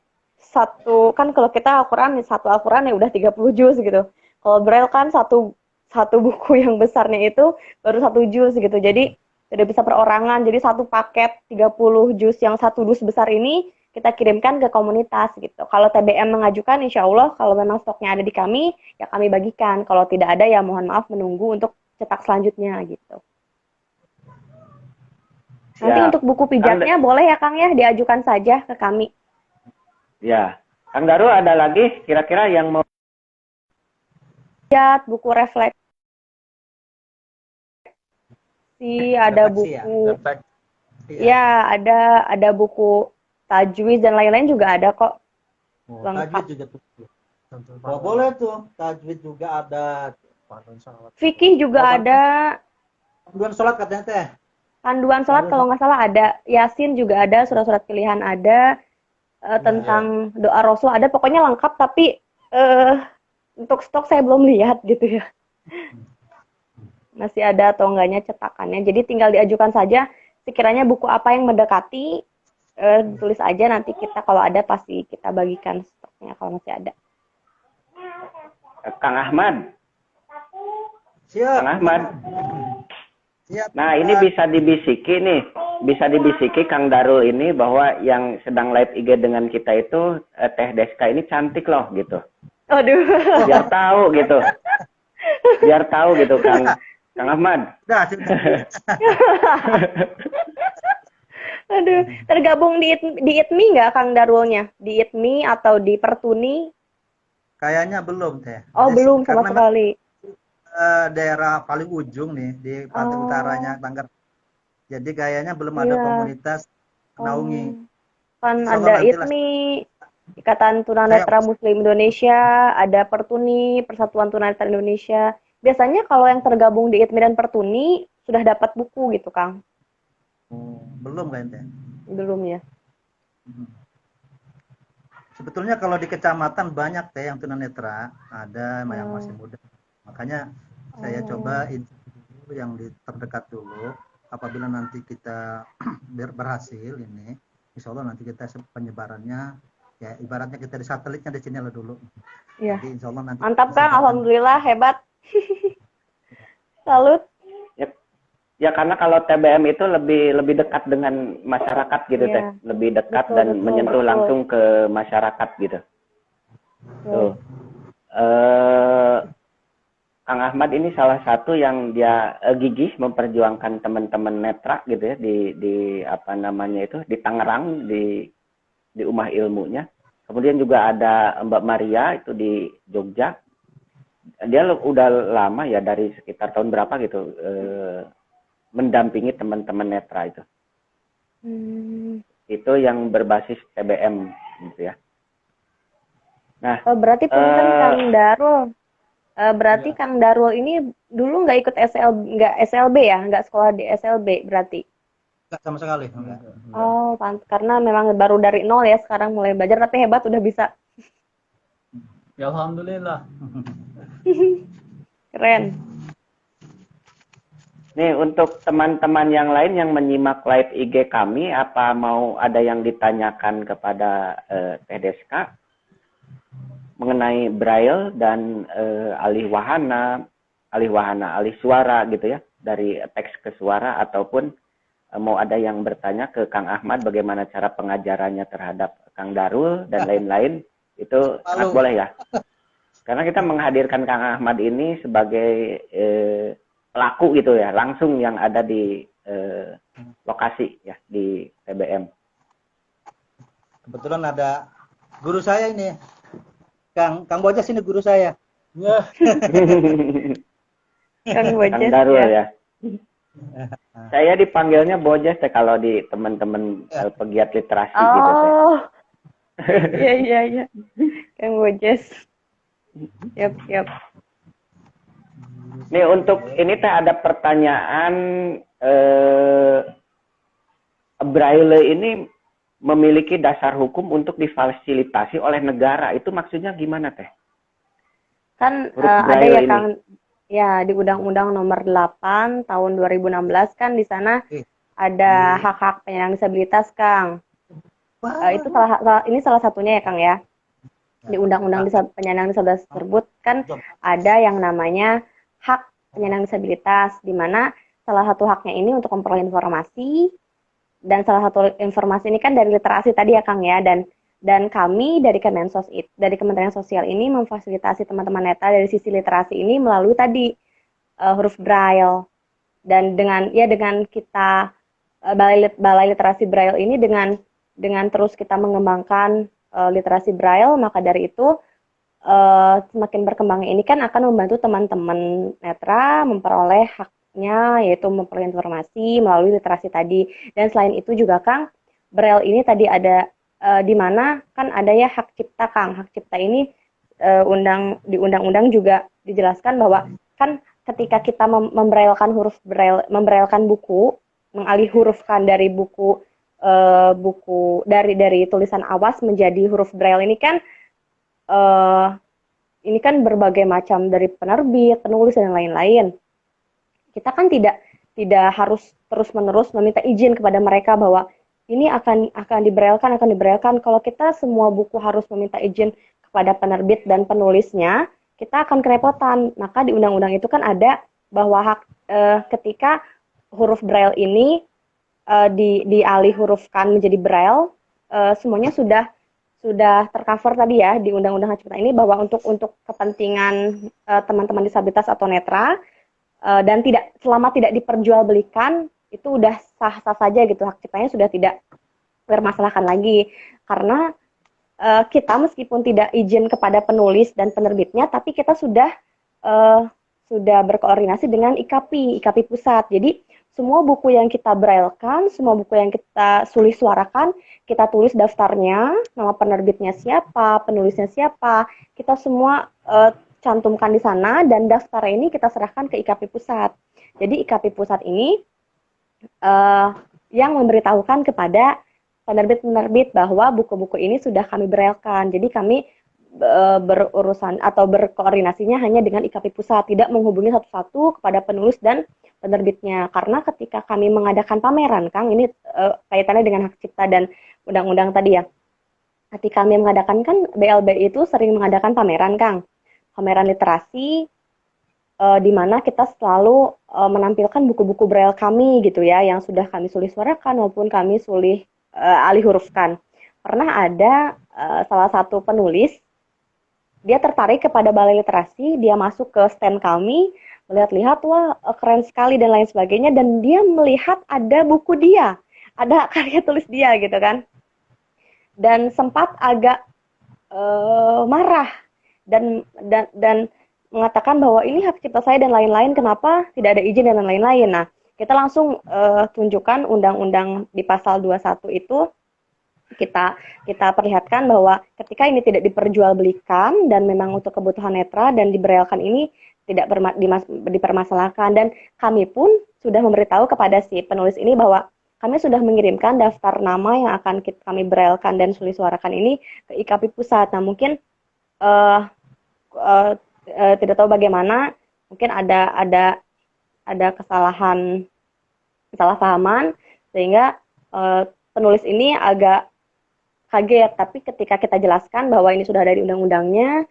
C: kalau kita satu Al-Quran ya udah 30 juz gitu. Kalau Braille kan satu buku yang besarnya itu baru 1 juz gitu. Jadi tidak bisa perorangan. Jadi satu paket 30 juz yang 1 dus besar ini kita kirimkan ke komunitas gitu. Kalau TBM mengajukan, insya Allah kalau memang stoknya ada di kami, ya kami bagikan. Kalau tidak ada ya mohon maaf menunggu untuk cetak selanjutnya gitu. Nanti
F: Ya.
C: untuk buku pijatnya boleh ya Kang ya, diajukan saja ke kami.
F: Ya. Kang Darul ada lagi kira-kira yang mau
C: Pijat, buku refleksi, ada
D: Refleksi ya?
C: buku,
E: Efek.
C: ya ada buku tajwid dan lain-lain juga ada kok. Lengkap.
D: Tajwid juga tuh. Oh, boleh tuh. Tajwid juga ada.
C: Fikih juga ada,
D: Panduan sholat katanya teh.
C: panduan sholat kalau nggak salah ada, Yasin juga ada, surat-surat pilihan ada, tentang doa Rasul ada, pokoknya lengkap tapi untuk stok saya belum lihat gitu ya. Masih ada atau enggaknya cetakannya. Jadi tinggal diajukan saja sekiranya buku apa yang mendekati, tulis aja nanti kita kalau ada pasti kita bagikan stoknya kalau masih ada.
F: Kang Ahmad?
D: Siap.
F: Kang Ahmad.
D: Siap.
F: Nah, ini bisa dibisiki nih. Bisa dibisiki Kang Darul ini bahwa yang sedang live IG dengan kita itu Teh Deska ini cantik loh gitu.
C: Aduh.
F: Biar tahu gitu. Biar tahu gitu Kang Ahmad.
D: Dah, sudah.
C: Aduh, tergabung di ITMI nggak Kang Darulnya? Di ITMI atau di Pertuni?
D: Kayaknya belum teh.
C: Oh, belum sama
D: Karena
C: sekali.
D: daerah paling ujung nih di pantai utaranya Tangerang. Jadi kayaknya belum ada
C: Iya.
D: komunitas naungi.
C: Kan
D: Insya Allah
C: ada
D: nanti lah.
C: ITMI, Ikatan Tunanetra Muslim Indonesia, ada Pertuni, Persatuan Tunanetra Indonesia. Biasanya kalau yang tergabung di ITMI dan Pertuni sudah dapat buku gitu, Kang.
D: Belum kayaknya teh.
C: Belum ya?
D: Sebetulnya kalau di kecamatan banyak teh yang tunanetra, ada yang masih muda. Makanya saya coba dulu yang di terdekat dulu. Apabila nanti kita berhasil ini, insya Allah nanti kita penyebarannya ya ibaratnya kita di satelitnya di sini lah dulu.
C: Iya.
D: Jadi insya Allah nanti.
C: Mantap Kang, alhamdulillah hebat. Salut.
F: Ya karena kalau TBM itu lebih dekat dengan masyarakat gitu
C: Iya.
F: Teh. Lebih dekat
C: Betul,
F: dan
C: betul,
F: menyentuh
C: betul.
F: langsung ke masyarakat gitu. Tuh. Kang Ahmad ini salah satu yang dia gigih memperjuangkan teman-teman netra gitu ya di apa namanya itu di Tangerang di Ummah Ilmunya. Kemudian juga ada Mbak Maria itu di Jogja. Dia udah lama ya dari sekitar tahun berapa gitu mendampingi teman-teman netra itu. Itu yang berbasis TBM gitu ya. Nah,
C: Berarti punten Kang Darul. Berarti Kang Darul ini dulu nggak ikut SLB ya, nggak sekolah di SLB berarti?
D: Enggak sama sekali. Enggak.
C: Oh, karena memang baru dari nol ya sekarang mulai belajar, tapi hebat udah bisa.
E: Ya alhamdulillah.
C: Keren.
F: nih untuk teman-teman yang lain yang menyimak live IG kami, apa mau ada yang ditanyakan kepada Teh Deska mengenai Braille dan alih suara gitu ya. dari teks ke suara ataupun mau ada yang bertanya ke Kang Ahmad bagaimana cara pengajarannya terhadap Kang Darul dan lain-lain, itu sangat boleh ya. Karena kita menghadirkan Kang Ahmad ini sebagai pelaku gitu ya, langsung yang ada di lokasi ya di TBM.
D: Kebetulan ada guru saya ini, Kang Bojas ini guru saya.
E: Ya.
C: Kang
F: Kang
C: Bojes
F: Darul
C: ya.
F: ya. Saya dipanggilnya Bojes teh kalau di teman-teman pegiat literasi gitu teh.
C: Oh, iya. Kang Bojes. Yap.
F: Nih untuk ini teh ada pertanyaan Braille ini memiliki dasar hukum untuk difasilitasi oleh negara. Itu maksudnya gimana teh?
C: Kan
F: Huruf
C: ada
F: Braille
C: ya
F: ini.
C: Kang, ya di Undang-Undang Nomor 8 Tahun 2016 kan di sana ada hak-hak penyandang disabilitas, Kang. Itu ini salah satunya ya, Kang ya. Di Undang-Undang Penyandang Disabilitas tersebut kan ada yang namanya hak penyandang disabilitas, di mana salah satu haknya ini untuk memperoleh informasi, dan salah satu informasi ini kan dari literasi tadi ya Kang ya, dan kami dari Kemensos dari Kementerian Sosial ini memfasilitasi teman-teman netra dari sisi literasi ini melalui tadi huruf Braille, dan dengan kita Balai Literasi Braille ini dengan terus kita mengembangkan literasi Braille, maka dari itu semakin berkembangnya ini kan akan membantu teman-teman netra memperoleh haknya, yaitu memperoleh informasi melalui literasi tadi. Dan selain itu juga Kang, Braille ini tadi ada di mana kan ada ya hak cipta, Kang. Hak cipta ini di undang-undang juga dijelaskan bahwa kan ketika kita membraillekan huruf Braille, membraillekan buku, mengalih hurufkan dari buku dari tulisan awas menjadi huruf Braille ini kan berbagai macam dari penerbit, penulis dan lain-lain. Kita kan tidak harus terus-menerus meminta izin kepada mereka bahwa ini akan dibraillekan. Kalau kita semua buku harus meminta izin kepada penerbit dan penulisnya, kita akan kerepotan. Maka di undang-undang itu kan ada bahwa hak ketika huruf Braille ini dialih hurufkan menjadi Braille, semuanya sudah tercover tadi ya di Undang-Undang Hak Cipta ini, bahwa untuk kepentingan teman-teman disabilitas atau netra dan selama tidak diperjualbelikan, itu udah sah-sah saja gitu, hak ciptanya sudah tidak bermasalahkan lagi, karena kita meskipun tidak izin kepada penulis dan penerbitnya, tapi kita sudah berkoordinasi dengan IKAPI pusat. Jadi semua buku yang kita braillekan, semua buku yang kita sulis suarakan, kita tulis daftarnya, nama penerbitnya siapa, penulisnya siapa, kita semua cantumkan di sana, dan daftar ini kita serahkan ke IKAPI pusat. Jadi IKAPI pusat ini yang memberitahukan kepada penerbit-penerbit bahwa buku-buku ini sudah kami braillekan. Jadi kami berurusan atau berkoordinasinya hanya dengan IKAPI pusat, tidak menghubungi satu-satu kepada penulis dan penerbitnya. Karena ketika kami mengadakan pameran, Kang, ini kaitannya dengan hak cipta dan undang-undang tadi ya. Ketika kami mengadakan, kan BLB itu sering mengadakan pameran, Kang. Pameran literasi di mana kita selalu menampilkan buku-buku Braille kami gitu ya, yang sudah kami sulis suarakan maupun kami alih hurufkan. Pernah ada salah satu penulis, dia tertarik kepada Balai Literasi, dia masuk ke stand kami, melihat-lihat, wah keren sekali dan lain sebagainya, dan dia melihat ada buku dia, ada karya tulis dia gitu kan, dan sempat agak marah dan mengatakan bahwa ini hak cipta saya dan lain-lain, kenapa tidak ada izin dan lain-lain. Nah, kita langsung tunjukkan undang-undang di pasal 21 itu, kita perlihatkan bahwa ketika ini tidak diperjualbelikan dan memang untuk kebutuhan netra dan dibraillekan, ini tidak dipermasalahkan, dan kami pun sudah memberitahu kepada si penulis ini bahwa kami sudah mengirimkan daftar nama yang akan kami braillekan dan sulis suarakan ini ke IKAPI pusat. Nah, mungkin tidak tahu bagaimana, mungkin ada kesalahpahaman sehingga penulis ini agak kaget. Tapi ketika kita jelaskan bahwa ini sudah ada di undang-undangnya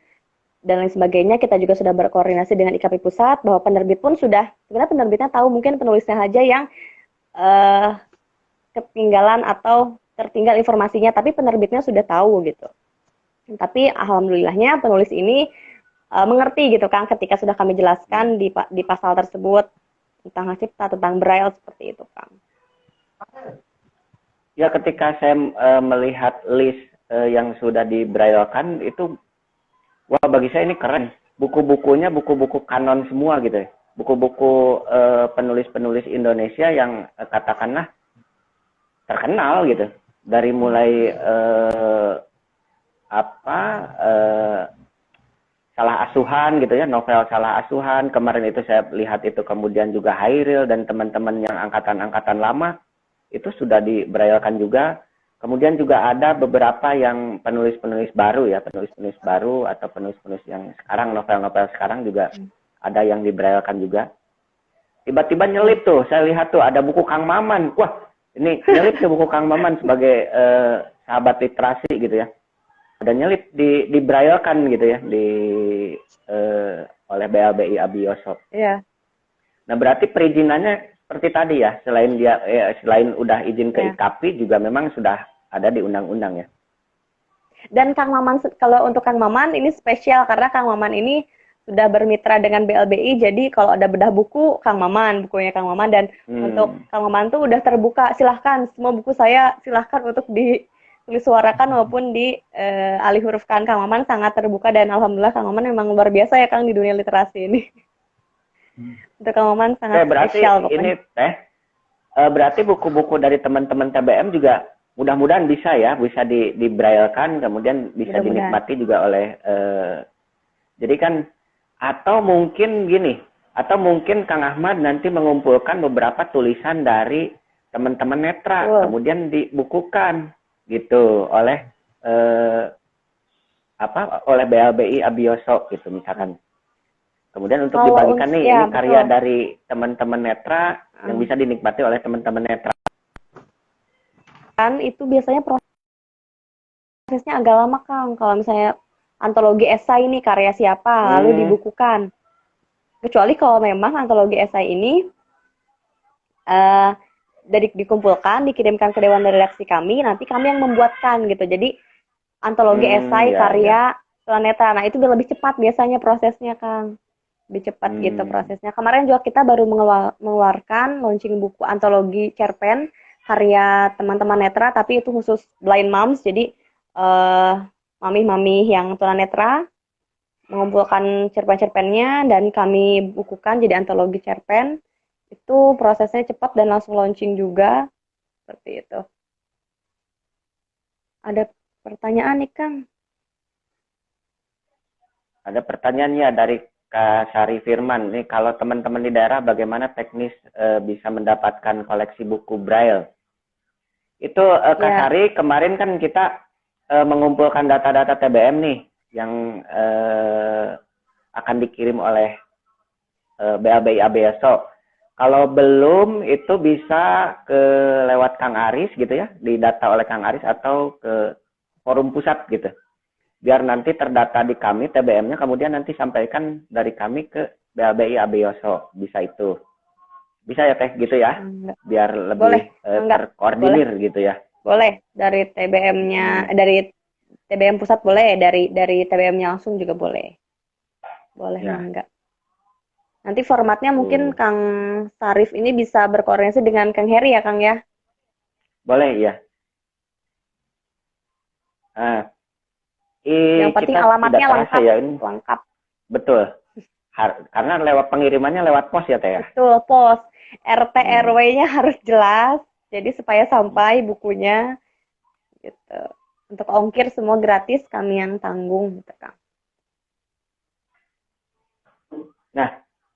C: dan lain sebagainya. Kita juga sudah berkoordinasi dengan IKP Pusat, bahwa penerbit pun sudah, sebenarnya penerbitnya tahu, mungkin penulisnya aja yang ketinggalan atau tertinggal informasinya, tapi penerbitnya sudah tahu gitu. Tapi alhamdulillahnya penulis ini mengerti gitu kan, ketika sudah kami jelaskan di pasal tersebut tentang hak cipta, tentang Braille, seperti itu Kang.
F: Ya, ketika saya melihat list yang sudah di-braillekan itu, wah, bagi saya ini keren. Buku-bukunya buku-buku kanon semua gitu ya. Buku-buku penulis-penulis Indonesia yang katakanlah terkenal gitu. Dari mulai Salah Asuhan gitu ya, novel Salah Asuhan. Kemarin itu saya lihat itu, kemudian juga Hairil dan teman-teman yang angkatan-angkatan lama itu sudah di-braillekan juga. Kemudian juga ada beberapa yang penulis-penulis baru ya, penulis-penulis baru atau penulis-penulis yang sekarang, novel-novel sekarang juga ada yang di-braillekan juga. Tiba-tiba nyelip tuh, saya lihat tuh ada buku Kang Maman. Wah, ini nyelip tuh buku Kang Maman sebagai sahabat literasi gitu ya. Ada nyelip di-braillekan gitu ya, oleh BLBI Abioso.
C: Iya.
F: Nah, berarti perizinannya seperti tadi ya, selain udah izin ke IKAPI juga memang sudah ada di undang-undang ya.
C: Dan Kang Maman, kalau untuk Kang Maman ini spesial karena Kang Maman ini sudah bermitra dengan BLBI, jadi kalau ada bedah buku Kang Maman, bukunya Kang Maman, dan untuk Kang Maman tuh udah terbuka, silahkan semua buku saya silahkan untuk disuarakan maupun di alih hurufkan. Kang Maman sangat terbuka dan alhamdulillah Kang Maman memang luar biasa ya Kang di dunia literasi ini. Untuk Kang Maman sangat spesial pokoknya.
F: Ini berarti buku-buku dari teman-teman TBM juga mudah-mudahan bisa di-braillekan, kemudian bisa dinikmati juga oleh jadi kan, atau mungkin Kang Ahmad nanti mengumpulkan beberapa tulisan dari teman-teman netra, kemudian dibukukan gitu oleh oleh BLBI Abioso gitu misalkan. Kemudian untuk dibagikan nih, ini karya dari teman-teman netra yang bisa dinikmati oleh teman-teman netra.
C: Kan itu biasanya prosesnya agak lama Kang. Kalau misalnya antologi esai ini karya siapa, lalu dibukukan. Kecuali kalau memang antologi esai ini dikumpulkan, dikirimkan ke Dewan Redaksi kami, nanti kami yang membuatkan gitu. Jadi antologi esai karya Tunanetra. Nah, itu udah lebih cepat biasanya prosesnya Kang. Lebih cepat gitu prosesnya. Kemarin juga kita baru mengeluarkan launching buku antologi cerpen karya teman-teman netra, tapi itu khusus blind moms. Jadi mami-mami yang tunanetra mengumpulkan cerpen-cerpennya dan kami bukukan jadi antologi cerpen. Itu prosesnya cepat dan langsung launching juga. Seperti itu. Ada pertanyaan nih Kang?
F: Ada pertanyaannya dari Kak Sari Firman. Nih, kalau teman-teman di daerah bagaimana teknis bisa mendapatkan koleksi buku Braille? Itu Kak Sari, kemarin kan kita mengumpulkan data-data TBM nih yang akan dikirim oleh BLBI Abioso. Kalau belum itu bisa lewat Kang Aris gitu ya, didata oleh Kang Aris atau ke forum pusat gitu. Biar nanti terdata di kami TBM-nya, kemudian nanti sampaikan dari kami ke BLBI Abioso. Bisa itu. Bisa ya Teh gitu ya? Biar lebih terkoordinir gitu ya.
C: Boleh, dari TBM-nya, dari TBM pusat boleh, dari TBM-nya langsung juga boleh. Boleh, enggak. Nanti formatnya mungkin Kang Sarif ini bisa berkoordinasi dengan Kang Heri ya Kang ya?
F: Boleh, ya.
C: Yang penting alamatnya lengkap.
F: Ya, ini.
C: Lengkap.
F: Betul. Karena lewat pengirimannya lewat pos ya Teh ya?
C: Betul, pos. RT RW-nya harus jelas. Jadi supaya sampai bukunya gitu. Untuk ongkir semua gratis, kami yang tanggung gitu Kang.
F: Nah,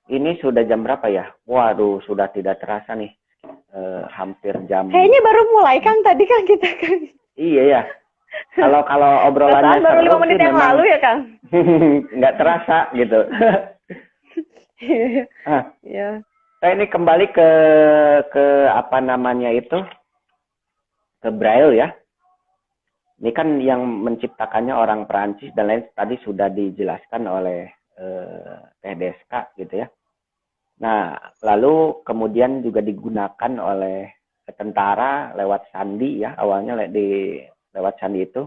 F: ini sudah jam berapa ya? Waduh, sudah tidak terasa nih. Hampir jam.
C: Kayaknya baru mulai Kang tadi kan kita kan.
F: Iya ya. Kalau obrolannya
C: baru 5 menit yang lalu ya Kang.
F: Nggak terasa gitu.
C: Iya.
F: Saya ini kembali ke apa namanya itu, ke Braille ya. Ini kan yang menciptakannya orang Perancis dan lain tadi sudah dijelaskan oleh Teh Deska gitu ya. Nah, lalu kemudian juga digunakan oleh tentara lewat sandi ya, awalnya lewat sandi itu.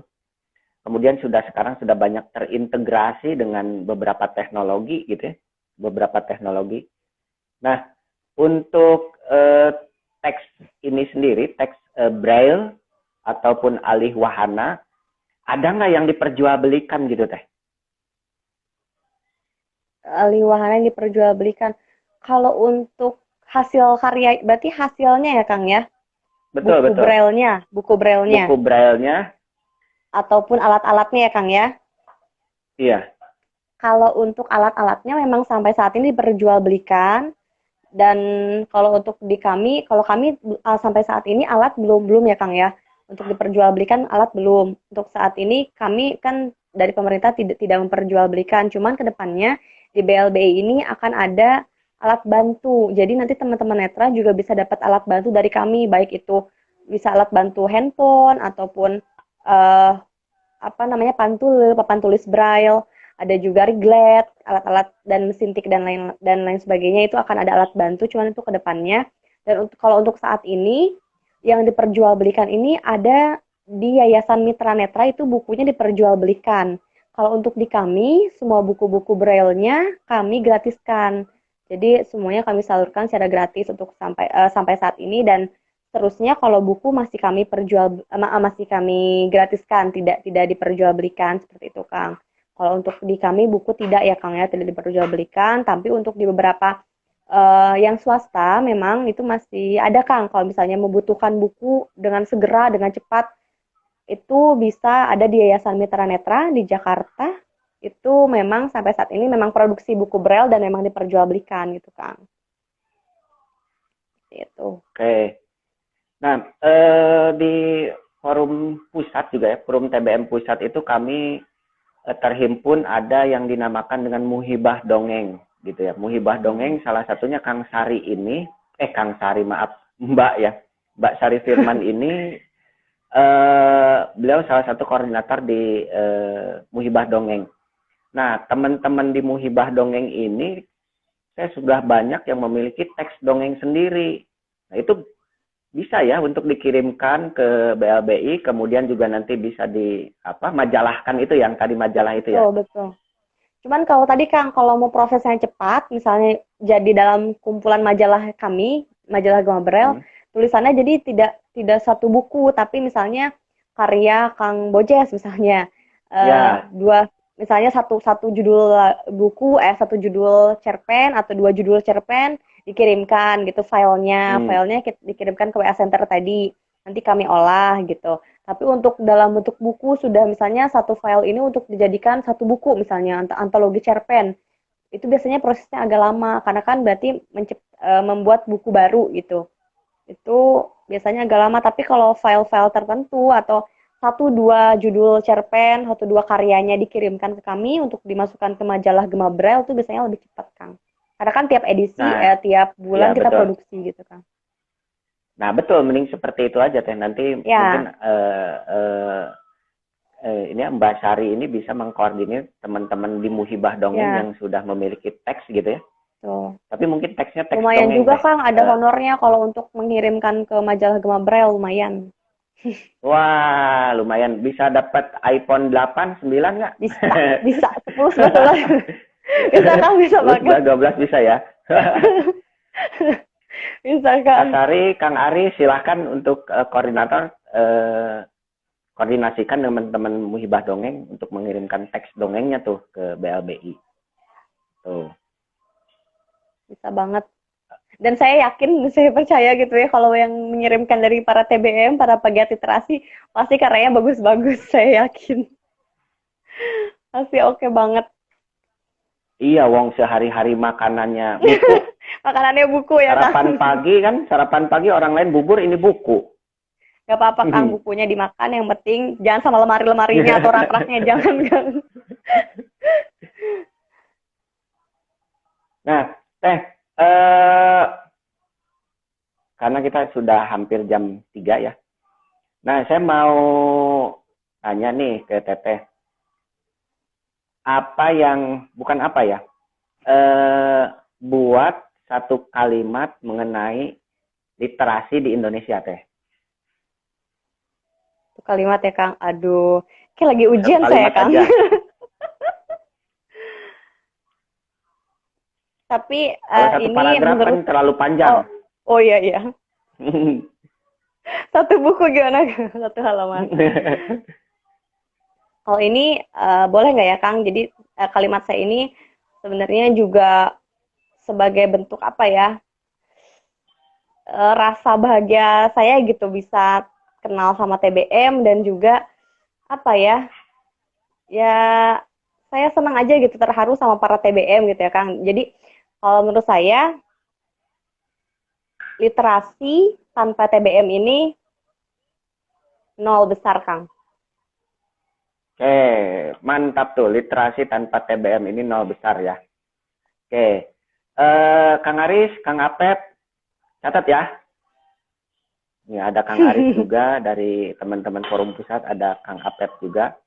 F: Kemudian sekarang sudah banyak terintegrasi dengan beberapa teknologi gitu ya, beberapa teknologi. Nah, untuk teks ini sendiri, teks Braille ataupun alih wahana, ada nggak yang diperjualbelikan gitu Teh?
C: Alih wahana yang diperjualbelikan. Kalau untuk hasil karya, berarti hasilnya ya Kang ya?
F: Betul, betul.
C: Buku braille-nya,
F: Buku Braille-nya,
C: ataupun alat-alatnya ya Kang ya?
F: iya.
C: Kalau untuk alat-alatnya memang sampai saat ini diperjualbelikan, dan kalau untuk kalau kami sampai saat ini alat belum ya Kang ya. Untuk diperjualbelikan alat belum. Untuk saat ini kami kan dari pemerintah tidak memperjualbelikan, cuman kedepannya di BLBI ini akan ada alat bantu. Jadi nanti teman-teman netra juga bisa dapat alat bantu dari kami, baik itu bisa alat bantu handphone ataupun papan tulis braille, ada juga riglet, alat-alat dan mesin tik dan lain sebagainya, itu akan ada alat bantu, cuman itu ke depannya. Dan kalau untuk saat ini yang diperjualbelikan ini ada di Yayasan Mitra Netra, itu bukunya diperjualbelikan. Kalau untuk di kami, semua buku-buku braille-nya kami gratiskan. Jadi semuanya kami salurkan secara gratis untuk sampai saat ini, dan terusnya kalau buku masih kami gratiskan, tidak diperjualbelikan seperti itu Kang. Kalau untuk di kami buku tidak ya Kang ya, tidak diperjualbelikan, tapi untuk di beberapa yang swasta memang itu masih ada Kang. Kalau misalnya membutuhkan buku dengan segera, dengan cepat, itu bisa ada di Yayasan Mitra Netra di Jakarta. Itu memang sampai saat ini memang produksi buku braille dan memang diperjualbelikan gitu Kang. Itu.
F: Oke. Nah, di forum pusat juga ya, forum TBM pusat itu kami terhimpun ada yang dinamakan dengan Muhibah Dongeng gitu ya. Muhibah Dongeng salah satunya Kang Sari ini, Mbak ya. Mbak Sari Firman ini beliau salah satu koordinator di Muhibah Dongeng. Nah, teman-teman di Muhibah Dongeng ini saya sudah banyak yang memiliki teks dongeng sendiri. Nah, itu bisa ya untuk dikirimkan ke BLBI, kemudian juga nanti bisa majalahkan itu yang tadi majalah itu ya.
C: Oh, betul. Cuman kalau tadi Kang, kalau mau prosesnya cepat, misalnya jadi dalam kumpulan majalah kami, majalah Gema Braille, tulisannya jadi tidak satu buku, tapi misalnya karya Kang Bojes misalnya, misalnya satu judul buku, satu judul cerpen atau 2 judul cerpen dikirimkan gitu filenya dikirimkan ke WA Center tadi, nanti kami olah gitu. Tapi untuk dalam bentuk buku sudah misalnya satu file ini untuk dijadikan satu buku misalnya antologi cerpen, itu biasanya prosesnya agak lama karena kan berarti membuat buku baru gitu. Itu biasanya agak lama, tapi kalau file-file tertentu atau 1-2 judul cerpen, 1-2 karyanya dikirimkan ke kami untuk dimasukkan ke majalah Gema Braille, itu biasanya lebih cepat Kang. Karena kan tiap edisi, tiap bulan kita produksi gitu Kang.
F: Nah betul, mending seperti itu aja Teh. Nanti mungkin ini Mbak Sari ini bisa mengkoordinir teman-teman di Muhibah Dongeng yang sudah memiliki teks gitu ya. Tapi mungkin teksnya teks
C: lumayan
F: dongeng
C: juga Kang, ada honornya kalau untuk mengirimkan ke majalah Gema Braille, lumayan.
F: Wah, lumayan. Bisa dapat iPhone 8, 9 nggak?
C: Bisa 10 sebetulnya. Bisa Kang, bisa banget.
F: 12 bisa ya.
C: Bisa Kang.
F: Kak Sari, Kang Ari, silahkan untuk koordinator koordinasikan teman-teman Muhibah Dongeng untuk mengirimkan teks dongengnya tuh ke BLBI. Tuh.
C: Bisa banget. Dan saya percaya gitu ya, kalau yang mengirimkan dari para TBM, para pegiat literasi, pasti karyanya bagus-bagus, saya yakin. Pasti oke banget.
F: Iya, wong sehari-hari makanannya buku.
C: Makanannya buku ya,
F: Sarapan pagi orang lain bubur, ini buku.
C: Gak apa-apa Kang, bukunya dimakan, yang penting jangan sama lemari-lemarinya atau rak-raknya, jangan Kang.
F: Nah, Teh, karena kita sudah hampir jam 3 ya. Nah, saya mau tanya nih ke Teteh, apa yang bukan apa ya? Buat satu kalimat mengenai literasi di Indonesia, Teh.
C: Itu kalimat ya Kang. Aduh, kayak lagi ujian saya
F: Kalimat
C: Kang.
F: aja.
C: Tapi
F: Kalau satu
C: ini
F: paragraf kan
C: menurut
F: terlalu panjang.
C: oh iya iya. Satu buku gimana Kang? Satu halaman. Kalau ini boleh nggak ya Kang? Jadi kalimat saya ini sebenarnya juga sebagai bentuk apa ya? Rasa bahagia saya gitu bisa kenal sama TBM dan juga apa ya? Ya saya senang aja gitu terharu sama para TBM gitu ya Kang. Jadi kalau menurut saya literasi tanpa TBM ini nol besar Kang.
F: Oke, mantap tuh. Literasi tanpa TBM ini nol besar ya. Oke, Kang Aris, Kang Apep, catat ya. Ini ada Kang Aris juga dari teman-teman Forum Pusat, ada Kang Apep juga.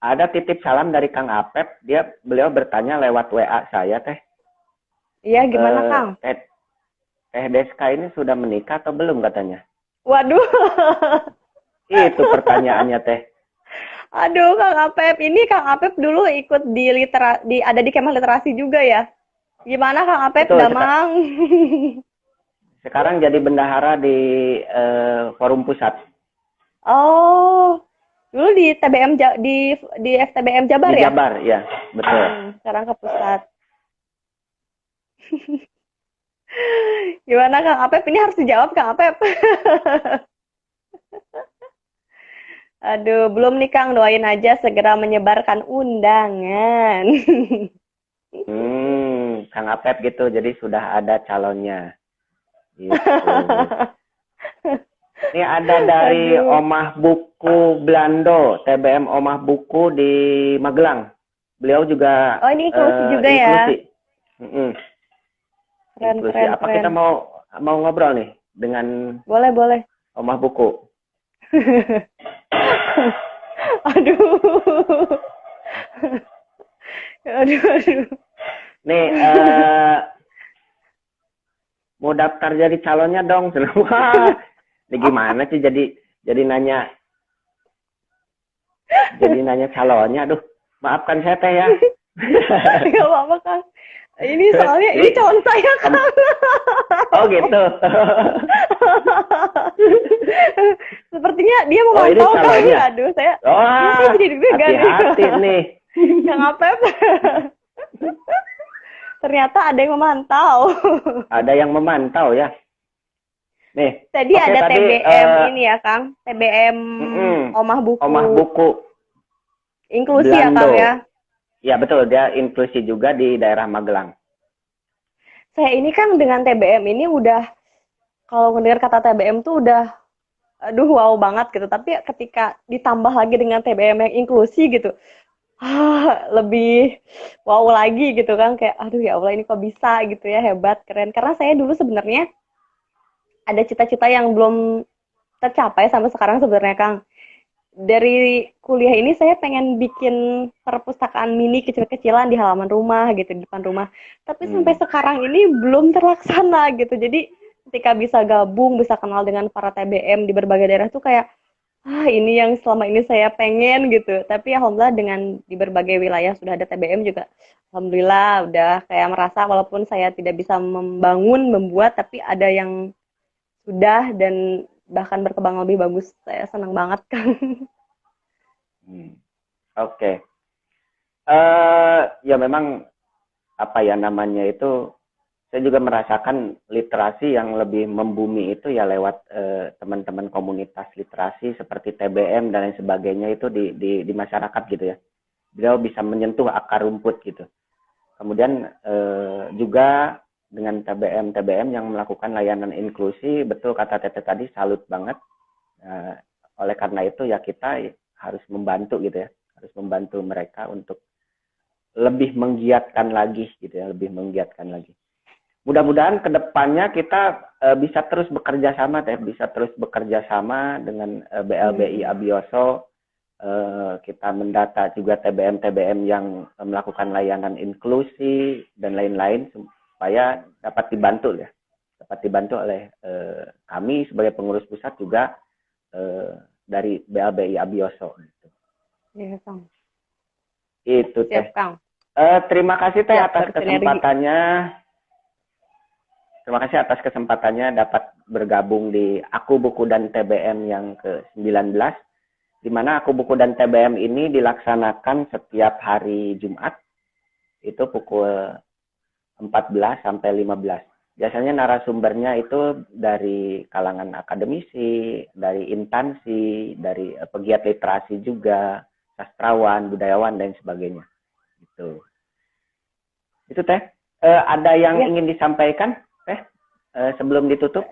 F: Ada titip salam dari Kang Apep, beliau bertanya lewat WA saya, Teh.
C: Iya, gimana Kang?
F: Teh Deska ini sudah menikah atau belum katanya?
C: Waduh.
F: Itu pertanyaannya, Teh.
C: Aduh, Kang Apep. Ini Kang Apep dulu ikut ada di kemah literasi juga ya? Gimana Kang Apep,
F: Betul,
C: Damang?
F: Sekarang jadi bendahara di Forum Pusat.
C: Oh, dulu di TBM di FTBM Jabar
F: Di
C: ya?
F: Jabar, ya, betul.
C: Sekarang ke pusat. Gimana Kang Apep? Ini harus dijawab Kang Apep. Aduh, belum nih Kang, doain aja segera menyebarkan undangan.
F: Kang Apep gitu, jadi sudah ada calonnya. Gitu. Ini ada dari Omah Buku Blando, TBM Omah Buku di Magelang. Beliau juga
C: Oh, ini inklusi juga ya? Keren,
F: inklusi.
C: keren,
F: Apa
C: keren.
F: kita mau ngobrol nih dengan
C: Boleh, boleh.
F: Omah Buku?
C: Aduh. Aduh.
F: Nih, mau daftar jadi calonnya dong. Wah, ini gimana sih jadi nanya calonnya. Aduh, maafkan saya Teh ya.
C: Gak apa-apa Kang. Ini soalnya ini calon saya Kang.
F: Oh gitu.
C: Sepertinya dia mau
F: Oh, ini
C: mantau Kang.
F: calonnya.
C: Aduh, saya
F: Wah,
C: jadi deg-degan nih.
F: hati-hati nih.
C: Kang Apep. Ternyata ada yang memantau.
F: Ada yang memantau ya. Nih.
C: Tadi
F: oke,
C: ada
F: tadi,
C: TBM ini ya Kang. TBM Omah Buku.
F: Omah Buku
C: Inklusi ya
F: Blando.
C: Kang ya.
F: Ya betul, dia inklusi juga di daerah Magelang.
C: Saya ini Kang dengan TBM ini udah, kalau mendengar kata TBM tuh udah, aduh wow banget gitu. Tapi ketika ditambah lagi dengan TBM yang inklusi gitu, lebih wow lagi gitu kan. Kayak aduh ya Allah ini kok bisa gitu ya, hebat, keren. Karena saya dulu sebenarnya ada cita-cita yang belum tercapai sampai sekarang sebenarnya Kang. Dari kuliah ini saya pengen bikin perpustakaan mini kecil-kecilan di halaman rumah gitu, di depan rumah. Tapi sampai sekarang ini belum terlaksana gitu. Jadi ketika bisa gabung, bisa kenal dengan para TBM di berbagai daerah tuh kayak, ini yang selama ini saya pengen gitu. Tapi alhamdulillah dengan di berbagai wilayah sudah ada TBM juga. Alhamdulillah udah kayak merasa walaupun saya tidak bisa membuat, tapi ada yang sudah dan bahkan berkembang lebih bagus. Saya senang banget Kang.
F: Oke. Ya memang apa ya namanya itu, saya juga merasakan literasi yang lebih membumi itu ya lewat teman-teman komunitas literasi seperti TBM dan lain sebagainya itu di masyarakat gitu ya. Beliau bisa menyentuh akar rumput gitu. Kemudian juga dengan TBM yang melakukan layanan inklusi, betul kata Teteh tadi, salut banget. Oleh karena itu ya kita harus membantu gitu ya, harus membantu mereka untuk lebih menggiatkan lagi gitu ya, lebih menggiatkan lagi. Mudah-mudahan kedepannya kita bisa terus bekerja sama Teh, bisa terus bekerja sama dengan BLBI Abioso kita mendata juga TBM-TBM yang melakukan layanan inklusi dan lain-lain supaya dapat dibantu oleh kami sebagai pengurus pusat juga dari BLBI Abioso. Gitu.
C: Iya, Kang.
F: Itu Teh.
C: Siap, Kang.
F: Terima kasih Teh
C: Siap,
F: atas
C: bersinergi.
F: kesempatannya. Terima kasih atas kesempatannya dapat bergabung di Aku Buku dan TBM yang ke-19, di mana Aku Buku dan TBM ini dilaksanakan setiap hari Jumat, itu pukul 14 sampai 15. Biasanya narasumbernya itu dari kalangan akademisi, dari instansi, dari pegiat literasi juga, sastrawan, budayawan, dan sebagainya. Itu Teh. Ada yang ingin disampaikan? Sebelum ditutup?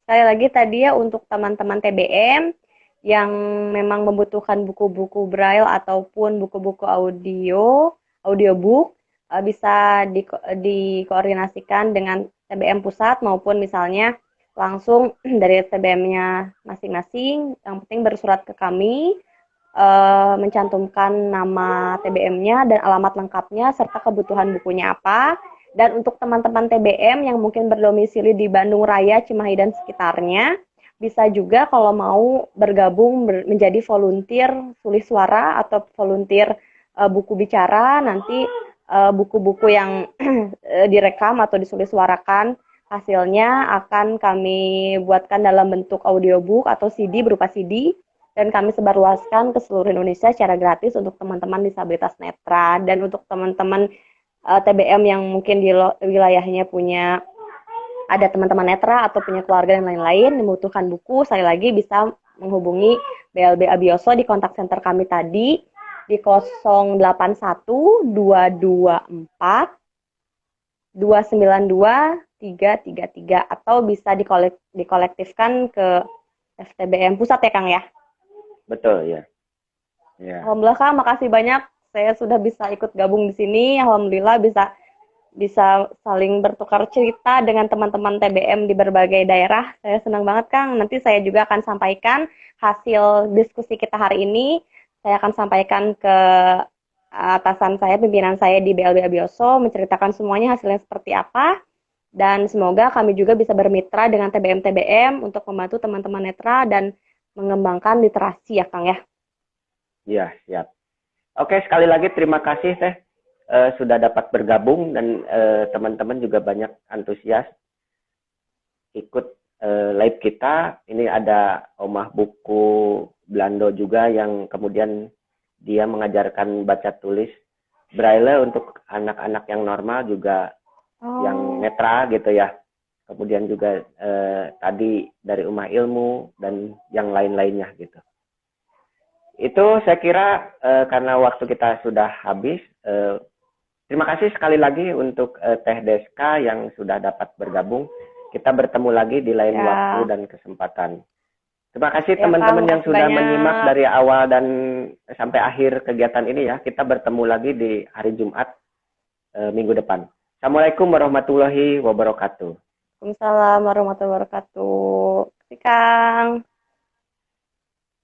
C: Sekali lagi tadi ya untuk teman-teman TBM yang memang membutuhkan buku-buku braille ataupun buku-buku audiobook bisa dikoordinasikan dengan TBM pusat maupun misalnya langsung dari TBM-nya masing-masing. Yang penting bersurat ke kami, mencantumkan nama TBM-nya dan alamat lengkapnya serta kebutuhan bukunya apa. Dan untuk teman-teman TBM yang mungkin berdomisili di Bandung Raya, Cimahi, dan sekitarnya, bisa juga kalau mau bergabung menjadi volunteer tulis suara atau volunteer buku bicara. Nanti buku-buku yang direkam atau disulis suarakan, hasilnya akan kami buatkan dalam bentuk audiobook atau CD berupa CD, dan kami sebarluaskan ke seluruh Indonesia secara gratis untuk teman-teman disabilitas netra. Dan untuk teman-teman TBM yang mungkin di wilayahnya ada teman-teman netra atau punya keluarga dan lain-lain membutuhkan buku, sekali lagi bisa menghubungi BLB Abioso di kontak center kami tadi di 081 224 292 333 atau bisa dikolektifkan ke FTBM pusat ya Kang ya.
F: Betul ya.
C: Alhamdulillah Kang, makasih banyak. Saya sudah bisa ikut gabung di sini. Alhamdulillah bisa saling bertukar cerita dengan teman-teman TBM di berbagai daerah. Saya senang banget Kang. Nanti saya juga akan sampaikan hasil diskusi kita hari ini. Saya akan sampaikan ke atasan saya, pimpinan saya di BLB Abioso, menceritakan semuanya hasilnya seperti apa. Dan semoga kami juga bisa bermitra dengan TBM-TBM untuk membantu teman-teman netra dan mengembangkan literasi ya Kang ya.
F: Iya, siap. Oke, sekali lagi terima kasih Teh sudah dapat bergabung dan teman-teman juga banyak antusias ikut live kita. Ini ada Omah Buku Belando juga yang kemudian dia mengajarkan baca tulis braille untuk anak-anak yang normal juga yang netra gitu ya. Kemudian juga tadi dari Umah Ilmu dan yang lain-lainnya gitu. Itu saya kira karena waktu kita sudah habis. Terima kasih sekali lagi untuk Teh Deska yang sudah dapat bergabung. Kita bertemu lagi di lain waktu dan kesempatan. Terima kasih teman-teman yang sudah menyimak dari awal dan sampai akhir kegiatan ini ya. Kita bertemu lagi di hari Jumat minggu depan. Assalamualaikum warahmatullahi wabarakatuh.
C: Waalaikumsalam warahmatullahi wabarakatuh. Kang.